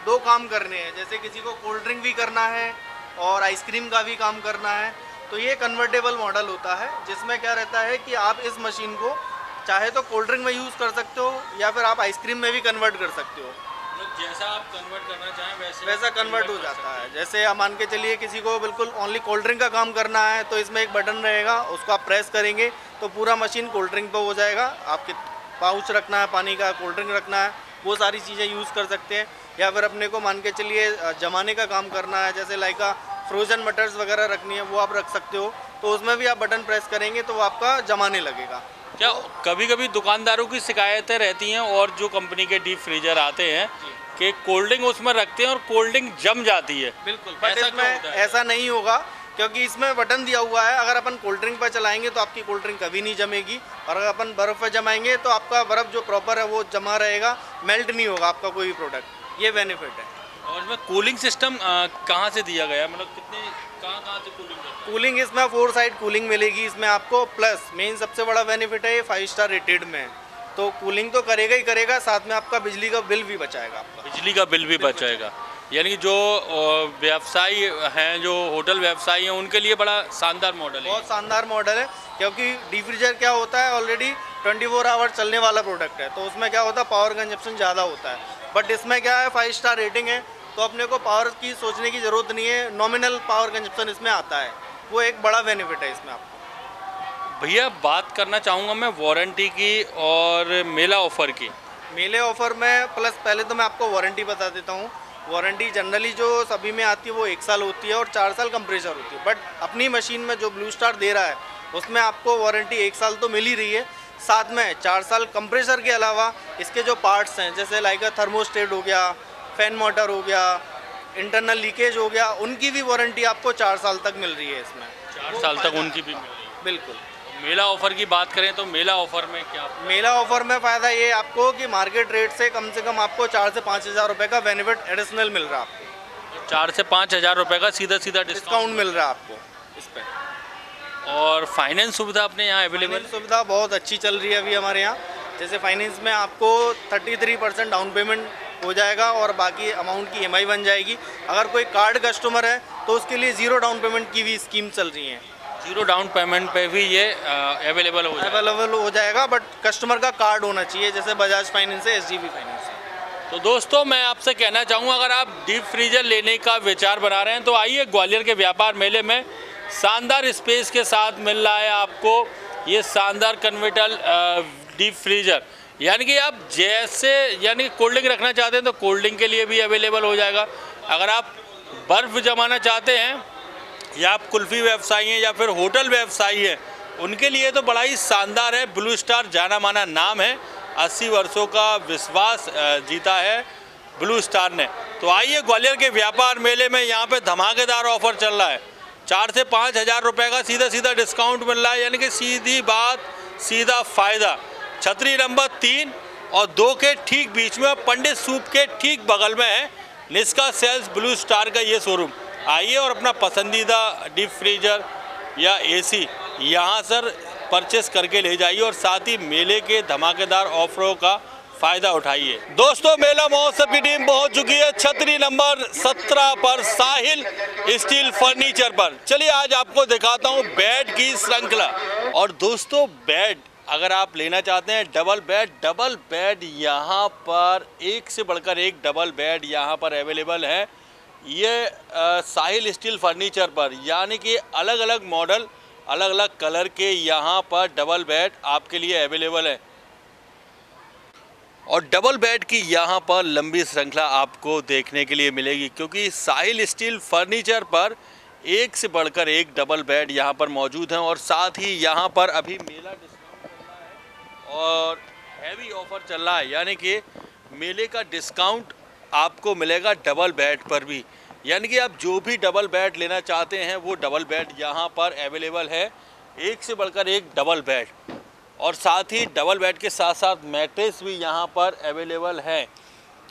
2 काम करने हैं, जैसे किसी को कोल्ड ड्रिंक भी करना है और आइसक्रीम का भी काम करना है, तो ये कन्वर्टेबल मॉडल होता है जिसमें क्या रहता है कि आप इस मशीन को चाहे तो कोल्ड ड्रिंक में यूज़ कर सकते हो या फिर आप आइसक्रीम में भी कन्वर्ट कर सकते हो। जैसा आप कन्वर्ट करना चाहें वैसा कन्वर्ट हो जाता है। जैसे आप मान के चलिए किसी को बिल्कुल ओनली कोल्ड ड्रिंक का काम करना है तो इसमें एक बटन रहेगा, उसको आप प्रेस करेंगे तो पूरा मशीन कोल्ड ड्रिंक पे हो जाएगा। आपके पाउच रखना है पानी का, कोल्ड ड्रिंक रखना है, वो सारी चीज़ें यूज़ कर सकते हैं। या फिर अपने को मान के चलिए जमाने का काम करना है, जैसे लाइक फ्रोज़न मटर्स वगैरह रखनी है, वो आप रख सकते हो, तो उसमें भी आप बटन प्रेस करेंगे तो वो आपका जमाने लगेगा। क्या कभी कभी दुकानदारों की शिकायतें रहती हैं और जो कंपनी के डीप फ्रीजर आते हैं कि कोल्ड ड्रिंक उसमें रखते हैं और कोल्ड ड्रिंक जम जाती है? बिल्कुल, बट इसमें ऐसा नहीं होगा क्योंकि इसमें बटन दिया हुआ है। अगर अपन कोल्ड ड्रिंक पर चलाएंगे तो आपकी कोल्ड ड्रिंक कभी नहीं जमेगी, और अगर अपन बर्फ़ पर जमाएंगे तो आपका बर्फ़ जो प्रॉपर है वो जमा रहेगा, मेल्ट नहीं होगा आपका कोई भी प्रोडक्ट। ये बेनिफिट है। और इसमें कूलिंग सिस्टम कहाँ से दिया गया, मतलब कितने कहाँ से कूलिंग करता है? कूलिंग इसमें 4 साइड कूलिंग मिलेगी इसमें आपको, प्लस मेन सबसे बड़ा बेनिफिट है ये 5 स्टार रेटेड में है, तो कूलिंग तो करेगा ही करेगा, साथ में आपका बिजली का बिल भी बचाएगा। आपका बिजली का बिल भी बचाएगा। यानी कि जो व्यवसायी हैं, जो होटल व्यवसायी हैं, उनके लिए बड़ा शानदार मॉडल है। बहुत शानदार मॉडल है क्योंकि डीप फ्रीजर क्या होता है, ऑलरेडी 24 आवर चलने वाला प्रोडक्ट है, तो उसमें क्या होता है पावर कंजप्शन ज़्यादा होता है। बट इसमें क्या है 5 स्टार रेटिंग है, तो अपने को पावर की सोचने की ज़रूरत नहीं है, नॉमिनल पावर कंजप्शन इसमें आता है, वो एक बड़ा बेनिफिट है इसमें आपको। भैया बात करना चाहूँगा मैं वारंटी की और मेला ऑफ़र की। मेले ऑफ़र में प्लस पहले तो मैं आपको वारंटी बता देता हूँ। वारंटी जनरली जो सभी में आती है वो 1 साल होती है और 4 साल कंप्रेसर होती है, बट अपनी मशीन में जो ब्लू स्टार दे रहा है उसमें आपको वारंटी 1 साल तो मिल ही रही है, साथ में 4 साल कंप्रेसर के अलावा इसके जो पार्ट्स हैं जैसे लाइक थर्मोस्टेट हो गया, फैन मोटर हो गया, इंटरनल लीकेज हो गया, उनकी भी वारंटी आपको 4 साल तक मिल रही है इसमें। 4 साल तक उनकी भी मिल रही है। बिल्कुल। मेला ऑफ़र की बात करें तो मेला ऑफ़र में क्या? मेला ऑफ़र में फ़ायदा ये आपको कि मार्केट रेट से कम आपको 4 से 5 हज़ार रुपये का बेनिफिट एडिशनल मिल रहा है आपको। 4 से 5 हज़ार रुपये का सीधा डिस्काउंट मिल रहा है आपको इस पर। और फाइनेंस सुविधा अपने यहाँ अवेलेबल? सुविधा बहुत अच्छी चल रही है अभी हमारे यहाँ। जैसे फाइनेंस में आपको 33% डाउन पेमेंट हो जाएगा और बाकी अमाउंट की EMI बन जाएगी। अगर कोई कार्ड कस्टमर है तो उसके लिए 0 डाउन पेमेंट की भी स्कीम चल रही है। 0 डाउन पेमेंट पे भी ये अवेलेबल हो जाएगा, बट कस्टमर का कार्ड होना चाहिए, जैसे बजाज फाइनेंस है, SGB फाइनेंस है। तो दोस्तों मैं आपसे कहना चाहूँगा अगर आप डीप फ्रीजर लेने का विचार बना रहे हैं तो आइए ग्वालियर के व्यापार मेले में शानदार स्पेस के साथ मिल रहा है आपको ये शानदार कन्वर्टल डीप फ्रीजर। यानी कि आप जैसे यानी कोल्ड ड्रिंक रखना चाहते हैं तो कोल्ड ड्रिंक के लिए भी अवेलेबल हो जाएगा। अगर आप बर्फ़ जमाना चाहते हैं या आप कुल्फ़ी व्यवसायी हैं या फिर होटल व्यवसायी हैं, उनके लिए तो बड़ा ही शानदार है। ब्लू स्टार जाना माना नाम है, 80 वर्षों का विश्वास जीता है ब्लू स्टार ने। तो आइए ग्वालियर के व्यापार मेले में, यहाँ पे धमाकेदार ऑफ़र चल रहा है। 4 से 5 हज़ार रुपये का सीधा डिस्काउंट मिल रहा है, यानी कि सीधी बात सीधा फ़ायदा। छतरी नंबर 3 और 2 के ठीक बीच में, पंडित सूप के ठीक बगल में है निष्का सेल्स ब्लू स्टार का ये शोरूम। आइए और अपना पसंदीदा डीप फ्रीजर या AC यहाँ सर परचेस करके ले जाइए और साथ ही मेले के धमाकेदार ऑफरों का फ़ायदा उठाइए। दोस्तों मेला महोत्सव की टीम पहुँच चुकी है छतरी नंबर 17 पर साहिल स्टील फर्नीचर पर। चलिए आज आपको दिखाता हूँ बेड की श्रृंखला। और दोस्तों बेड अगर आप लेना चाहते हैं डबल बेड यहाँ पर एक से बढ़कर एक डबल बेड यहाँ पर अवेलेबल है ये साहिल स्टील फर्नीचर पर। यानी कि अलग अलग मॉडल अलग अलग कलर के यहाँ पर डबल बेड आपके लिए अवेलेबल है और डबल बेड की यहाँ पर लंबी श्रृंखला आपको देखने के लिए मिलेगी, क्योंकि साहिल स्टील फर्नीचर पर एक से बढ़कर एक डबल बेड यहाँ पर मौजूद हैं। और साथ ही यहाँ पर अभी मेला डिस्काउंट चल रहा है और हैवी ऑफर चल रहा है, यानी कि मेले का डिस्काउंट आपको मिलेगा डबल बेड पर भी। यानी कि आप जो भी डबल बेड लेना चाहते हैं वो डबल बेड यहाँ पर अवेलेबल है, एक से बढ़कर एक डबल बेड। और साथ ही डबल बेड के साथ साथ मैट्रेस भी यहाँ पर अवेलेबल है,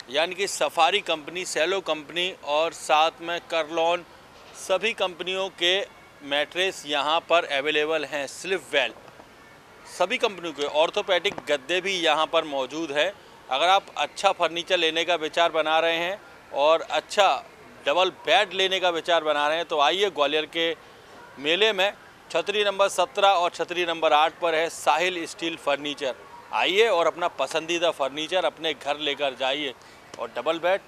यानी कि सफारी कंपनी, सेलो कंपनी और साथ में करलॉन, सभी कंपनियों के मैट्रेस यहाँ पर अवेलेबल हैं। स्लिप वेल सभी कंपनियों के, ऑर्थोपेडिक गद्दे भी यहाँ पर मौजूद है। अगर आप अच्छा फर्नीचर लेने का विचार बना रहे हैं और अच्छा डबल बेड लेने का विचार बना रहे हैं तो आइए ग्वालियर के मेले में छतरी नंबर 17 और छतरी नंबर 8 पर है साहिल स्टील फर्नीचर। आइए और अपना पसंदीदा फर्नीचर अपने घर लेकर जाइए। और डबल बेड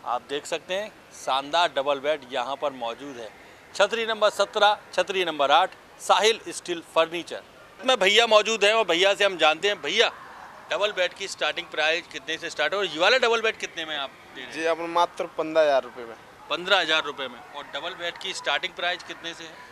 आप देख सकते हैं, शानदार डबल बेड यहाँ पर मौजूद है। छतरी नंबर 17, छतरी नंबर 8, साहिल स्टील फर्नीचर में भैया मौजूद हैं और भैया से हम जानते हैं, भैया डबल बेड की स्टार्टिंग प्राइस कितने से स्टार्ट है और ये वाला डबल बेड कितने में आप दे रहे हैं? जी अपन मात्र 15,000 रुपये में। 15,000 रुपये में। और डबल बेड की स्टार्टिंग प्राइस कितने से है?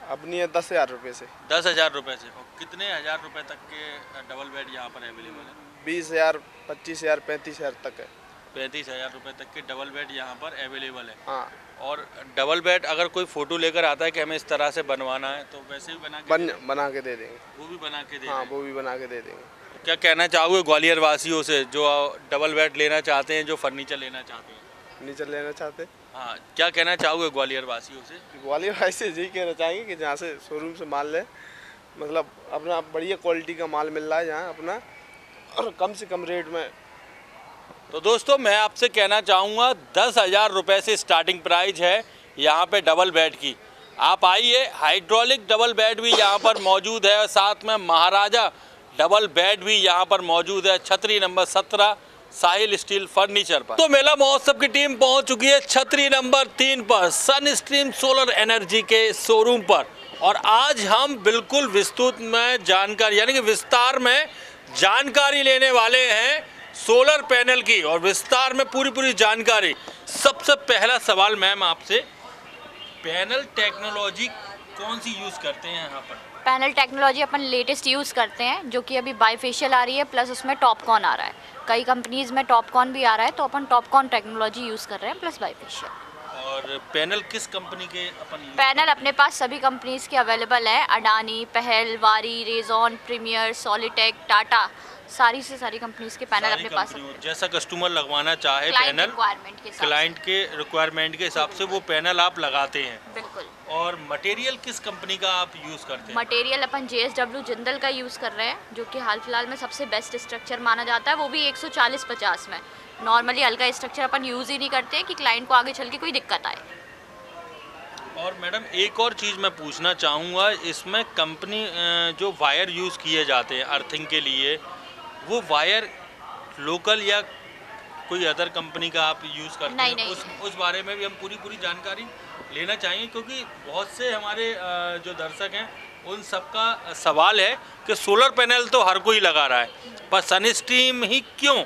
अपनी है 10,000 रुपये से। 10,000 रुपये से। और कितने हज़ार रुपये तक के डबल बेड यहाँ पर अवेलेबल है? 20,000, 25,000, 35,000 तक है। 35,000 रुपये तक के डबल बेड यहाँ पर अवेलेबल है। हाँ। और डबल बेड अगर कोई फ़ोटो लेकर आता है कि हमें इस तरह से बनवाना है तो वैसे भी बना के दे देंगे। वो भी बना के दे हाँ, वो भी बना के दे देंगे। तो क्या कहना चाहोगे ग्वालियर वासियों से जो डबल बेड लेना चाहते हैं, जो फर्नीचर लेना चाहते हैं? फर्नीचर लेना चाहते हैं। हाँ, क्या कहना चाहोगे ग्वालियर वासियों से? ग्वालियर ऐसे यही कहना चाहेंगे कि जहाँ से शोरूम से माल ले, मतलब अपना बढ़िया क्वालिटी का माल मिल रहा है जहाँ अपना, और कम से कम रेट में। तो दोस्तों मैं आपसे कहना चाहूँगा 10,000 रुपये से स्टार्टिंग प्राइस है यहाँ पे डबल बेड की। आप आइए, हाइड्रोलिक डबल बेड भी यहाँ पर मौजूद है और साथ में महाराजा डबल बेड भी यहाँ पर मौजूद है छतरी नंबर 17 साहिल स्टील फर्नीचर पर। तो मेला महोत्सव की टीम पहुँच चुकी है छतरी नंबर 3 पर सन स्ट्रीम सोलर एनर्जी के शोरूम पर। और आज हम बिल्कुल विस्तृत में जानकारी यानी कि विस्तार में जानकारी लेने वाले हैं सोलर पैनल की, और विस्तार में पूरी जानकारी। सबसे पहला सवाल मैम आपसे, पैनल टेक्नोलॉजी कौन सी यूज़ करते हैं यहाँ पर? पैनल टेक्नोलॉजी अपन लेटेस्ट यूज़ करते हैं, जो कि अभी बाईफेशियल आ रही है, प्लस उसमें टॉपकॉन आ रहा है। कई कंपनीज़ में टॉपकॉन भी आ रहा है, तो अपन टॉपकॉन टेक्नोलॉजी यूज़ कर रहे हैं प्लस बाईफेशियल। और पैनल किस कंपनी के अपन? पैनल अपने पास सभी कंपनीज़ के अवेलेबल है, अडानी, पहल, वारी, रेजॉन, प्रीमियर, सॉलिटेक, टाटा, सारी से सारी कंपनीज़ के पैनल अपने पास। जैसा कस्टमर लगवाना चाहे पैनल, क्लाइंट के रिक्वायरमेंट के हिसाब से वो पैनल आप लगाते हैं। बिल्कुल। और मटेरियल किस कंपनी का आप यूज़ करते हैं? मटेरियल अपन JSW जिंदल का यूज़ कर रहे हैं, जो कि हाल फिलहाल में सबसे बेस्ट स्ट्रक्चर माना जाता है, वो भी 140-50 में। नॉर्मली हल्का स्ट्रक्चर अपन यूज़ ही नहीं करते कि क्लाइंट को आगे चल के कोई दिक्कत आए। और मैडम एक और चीज़ मैं पूछना चाहूँगा, इसमें कंपनी जो वायर यूज़ किए जाते हैं अर्थिंग के लिए, वो वायर लोकल या कोई अदर कंपनी का आप यूज़ करते हैं? नहीं। उस बारे में भी हम पूरी जानकारी लेना चाहेंगे, क्योंकि बहुत से हमारे जो दर्शक हैं उन सबका सवाल है कि सोलर पैनल तो हर कोई लगा रहा है, पर सन स्ट्रीम ही क्यों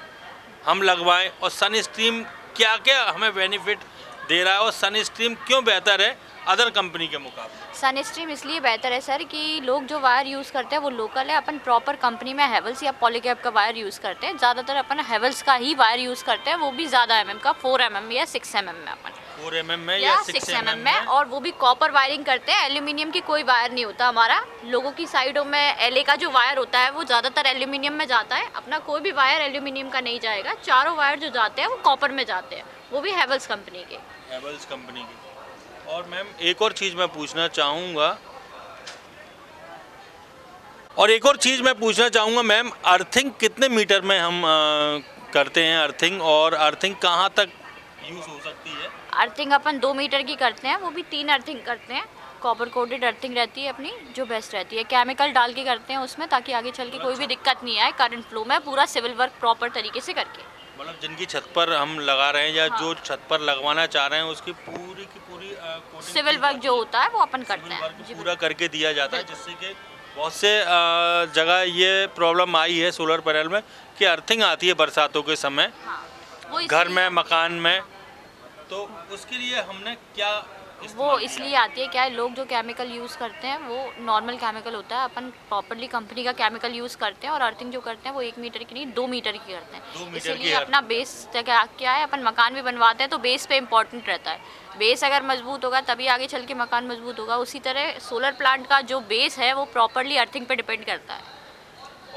हम लगवाएं, और सन स्ट्रीम क्या क्या हमें बेनिफिट दे रहा है, और सन स्ट्रीम क्यों बेहतर है अदर कंपनी के मुकाबले? सन स्ट्रीम इसलिए बेहतर है सर कि लोग जो वायर यूज़ करते हैं वो लोकल है। अपन प्रॉपर कंपनी में हैवल्स या पॉलीकैब का वायर यूज़ करते हैं। ज़्यादातर अपन हैवल्स का ही वायर यूज़ करते हैं, वो भी ज़्यादा mm का, 4 mm या 6 mm में अपन 4 mm में या 6 mm में, और वो भी कॉपर वायरिंग करते हैं। एल्यूमिनियम की कोई वायर नहीं होता हमारा। लोगों की साइडों में LA का जो वायर होता है वो ज़्यादातर एल्यूमिनियम में जाता है, अपना कोई भी वायर एल्यूमिनियम का नहीं जाएगा। चारों वायर जो जाते हैं वो कॉपर में जाते हैं, वो भी हैवल्स कंपनी के। हैवल्स कंपनी की। और मैम एक और चीज़ मैं पूछना चाहूँगा मैम, अर्थिंग कितने मीटर में हम करते हैं अर्थिंग, और अर्थिंग कहाँ तक यूज़ हो सकती है? अर्थिंग अपन 2 मीटर की करते हैं, वो भी 3 अर्थिंग करते हैं। कॉपर कोटेड अर्थिंग रहती है अपनी, जो बेस्ट रहती है। केमिकल डाल के करते हैं उसमें, ताकि आगे चल के कोई भी दिक्कत नहीं आए करंट फ्लो में, पूरा सिविल वर्क प्रॉपर तरीके से करके। मतलब जिनकी छत पर हम लगा रहे हैं या जो छत पर लगवाना चाह रहे हैं उसकी पूरी की पूरी सिविल वर्क जो होता है वो अपन करते हैं, पूरा करके दिया जाता है, जिससे कि बहुत से जगह ये प्रॉब्लम आई है सोलर पैनल में कि अर्थिंग आती है बरसातों के समय, घर में, मकान में, तो उसके लिए हमने क्या वो इसलिए आती है, क्या है, लोग जो केमिकल यूज़ करते हैं वो नॉर्मल केमिकल होता है, अपन प्रॉपर्ली कंपनी का केमिकल यूज़ करते हैं, और अर्थिंग जो करते हैं वो 1 मीटर की नहीं 2 मीटर की करते हैं। इसलिए अपना बेस क्या है, अपन मकान भी बनवाते हैं तो बेस पे इम्पोर्टेंट रहता है। बेस अगर मजबूत होगा तभी आगे चल के मकान मजबूत होगा। उसी तरह सोलर प्लांट का जो बेस है वो प्रॉपर्ली अर्थिंग पे डिपेंड करता है।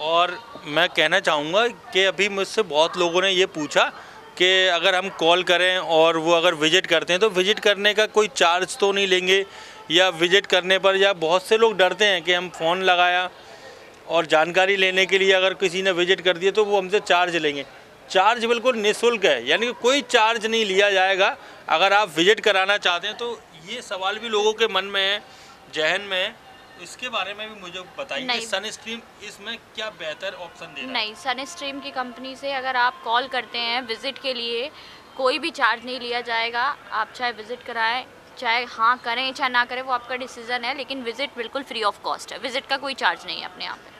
और मैं कहना चाहूँगा कि अभी मुझसे बहुत लोगों ने ये पूछा कि अगर हम कॉल करें और वो अगर विजिट करते हैं तो विजिट करने का कोई चार्ज तो नहीं लेंगे, या विजिट करने पर, या बहुत से लोग डरते हैं कि हम फ़ोन लगाया और जानकारी लेने के लिए अगर किसी ने विजिट कर दिया तो वो हमसे चार्ज लेंगे। चार्ज बिल्कुल निःशुल्क है, यानी कि कोई चार्ज नहीं लिया जाएगा अगर आप विजिट कराना चाहते हैं। तो ये सवाल भी लोगों के मन में है, जहन में है इसके बारे में भी मुझे बताइए, नहीं। सनस्ट्रीम इसमें क्या बेहतर ऑप्शन दे रहा है? नहीं, सनस्ट्रीम की कंपनी से अगर आप कॉल करते हैं विज़िट के लिए, कोई भी चार्ज नहीं लिया जाएगा। आप चाहे विज़िट कराएं, चाहे हाँ करें चाहे ना करें, वो आपका डिसीज़न है, लेकिन विज़िट बिल्कुल फ्री ऑफ कॉस्ट है। विज़िट का कोई चार्ज नहीं है अपने यहाँ पे।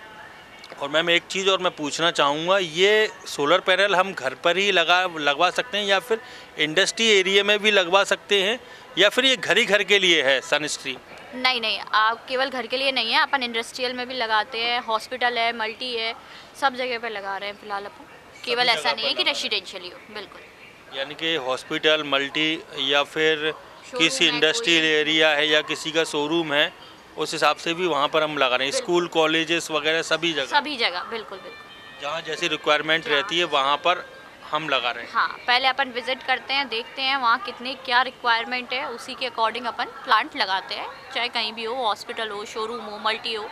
और मैम एक चीज़ और मैं पूछना चाहूँगा, ये सोलर पैनल हम घर पर ही लगवा सकते हैं या फिर इंडस्ट्री एरिया में भी लगवा सकते हैं, या फिर ये घर ही घर के लिए है सनस्ट्रीम? नहीं नहीं, आप केवल घर के लिए नहीं है, अपन इंडस्ट्रियल में भी लगाते हैं, हॉस्पिटल है, मल्टी है, सब जगह पे लगा रहे हैं फिलहाल अपन। केवल ऐसा नहीं है कि रेसिडेंशियल ही हो, बिल्कुल। यानी कि हॉस्पिटल, मल्टी या फिर किसी इंडस्ट्रियल एरिया है या किसी का शोरूम है, उस हिसाब से भी वहाँ पर हम लगा रहे हैं। स्कूल, कॉलेजेस वगैरह सभी जगह बिल्कुल बिल्कुल, जहाँ जैसी रिक्वायरमेंट रहती है वहाँ पर हम लगा रहे हैं। हाँ, पहले अपन विजिट करते हैं, देखते हैं वहाँ कितने क्या रिक्वायरमेंट है, उसी के अकॉर्डिंग अपन प्लांट लगाते हैं, चाहे कहीं भी हो, हॉस्पिटल हो, शोरूम हो, मल्टी हो।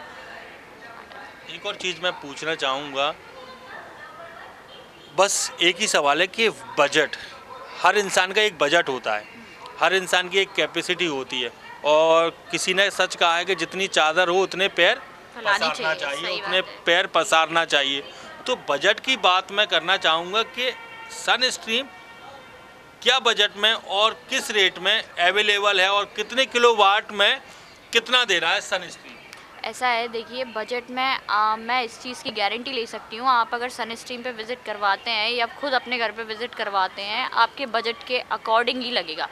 एक और चीज़ मैं पूछना चाहूँगा, बस एक ही सवाल है कि बजट, हर इंसान का एक बजट होता है, हर इंसान की एक कैपेसिटी होती है, और किसी ने सच कहा है कि जितनी चादर हो उतने पैर पसारना चाहिए, उतने पैर पसारना चाहिए। तो बजट की बात मैं करना चाहूँगा कि सनस्ट्रीम क्या बजट में और किस रेट में अवेलेबल है, और कितने किलोवाट में कितना दे रहा है सनस्ट्रीम? ऐसा है, देखिए बजट में मैं इस चीज़ की गारंटी ले सकती हूँ, आप अगर सनस्ट्रीम पे विज़िट करवाते हैं या खुद अपने घर पे विज़िट करवाते हैं, आपके बजट के अकॉर्डिंग ही लगेगा।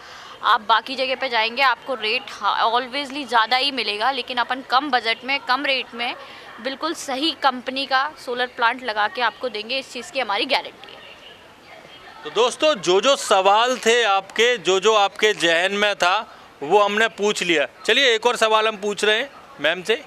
आप बाकी जगह पे जाएंगे, आपको रेट ऑलवेजली ज़्यादा ही मिलेगा, लेकिन अपन कम बजट में, कम रेट में बिल्कुल सही कंपनी का सोलर प्लांट लगा के आपको देंगे, इस चीज़ की हमारी गारंटी है। तो दोस्तों, जो सवाल थे आपके, जो आपके जहन में था, वो हमने पूछ लिया। चलिए एक और सवाल हम पूछ रहे हैं मैम से।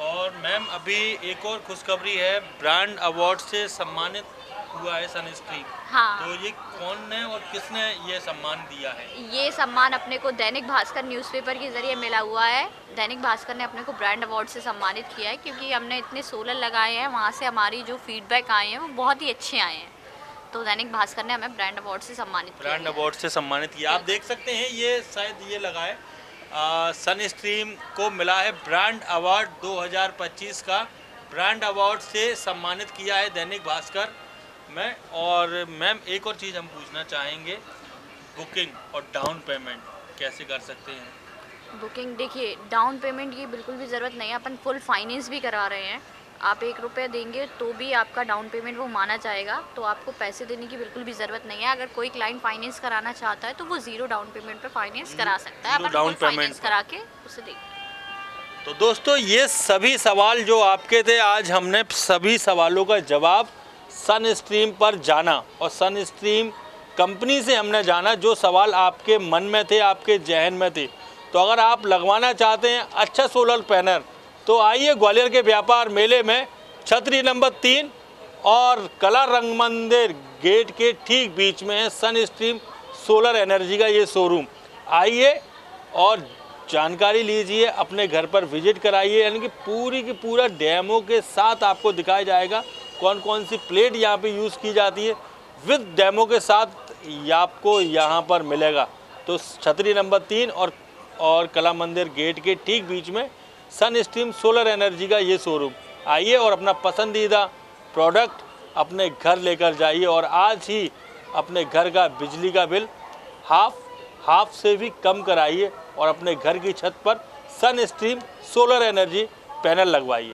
और मैम अभी एक और खुशखबरी है, ब्रांड अवार्ड से सम्मानित हुआ है सनस्ट्रीम। हाँ। तो ये कौन है और किसने ये सम्मान दिया है? ये सम्मान अपने को दैनिक भास्कर न्यूज़पेपर के ज़रिए मिला हुआ है। दैनिक भास्कर ने अपने को ब्रांड अवार्ड से सम्मानित किया है, क्योंकि हमने इतने सोलर लगाए हैं, वहाँ से हमारी जो फीडबैक आए हैं वो बहुत ही अच्छे आए हैं। तो दैनिक भास्कर ने हमें ब्रांड अवार्ड से सम्मानित किया। ब्रांड अवार्ड से सम्मानित किया। आप देख सकते हैं, ये शायद ये लगा है, सनस्ट्रीम को मिला है ब्रांड अवार्ड 2025 का, ब्रांड अवार्ड से सम्मानित किया है दैनिक भास्कर में। और मैम एक और चीज़ हम पूछना चाहेंगे, बुकिंग और डाउन पेमेंट कैसे कर सकते हैं? बुकिंग, देखिए डाउन पेमेंट की बिल्कुल भी ज़रूरत नहीं है, अपन फुल फाइनेंस भी करा रहे हैं। आप 1 रुपये देंगे तो भी आपका डाउन पेमेंट वो माना जाएगा, तो आपको पैसे देने की बिल्कुल भी ज़रूरत नहीं है। अगर कोई क्लाइंट फाइनेंस कराना चाहता है तो वो 0 डाउन पेमेंट पे फाइनेंस करा सकता है, अपन डाउन फुल पेमेंट फाइनेंस करा के उसे देंगे। तो दोस्तों, ये सभी सवाल जो आपके थे, आज हमने सभी सवालों का जवाब सनस्ट्रीम पर जाना, और सनस्ट्रीम कंपनी से हमने जाना जो सवाल आपके मन में थे, आपके जहन में थे। तो अगर आप लगवाना चाहते हैं अच्छा सोलर पैनल, तो आइए ग्वालियर के व्यापार मेले में, छतरी नंबर 3 और कला रंग मंदिर गेट के ठीक बीच में है सनस्ट्रीम सोलर एनर्जी का ये शोरूम। आइए और जानकारी लीजिए, अपने घर पर विजिट कराइए, यानी कि पूरी की पूरा डेमो के साथ आपको दिखाया जाएगा कौन कौन सी प्लेट यहाँ पे यूज़ की जाती है, विद डेमो के साथ ये आपको यहाँ पर मिलेगा। तो छतरी नंबर 3 और कला मंदिर गेट के ठीक बीच में सनस्ट्रीम सोलर एनर्जी का ये शोरूम। आइए और अपना पसंदीदा प्रोडक्ट अपने घर लेकर जाइए, और आज ही अपने घर का बिजली का बिल हाफ से भी कम कराइए और अपने घर की छत पर सनस्ट्रीम सोलर एनर्जी पैनल लगवाइए।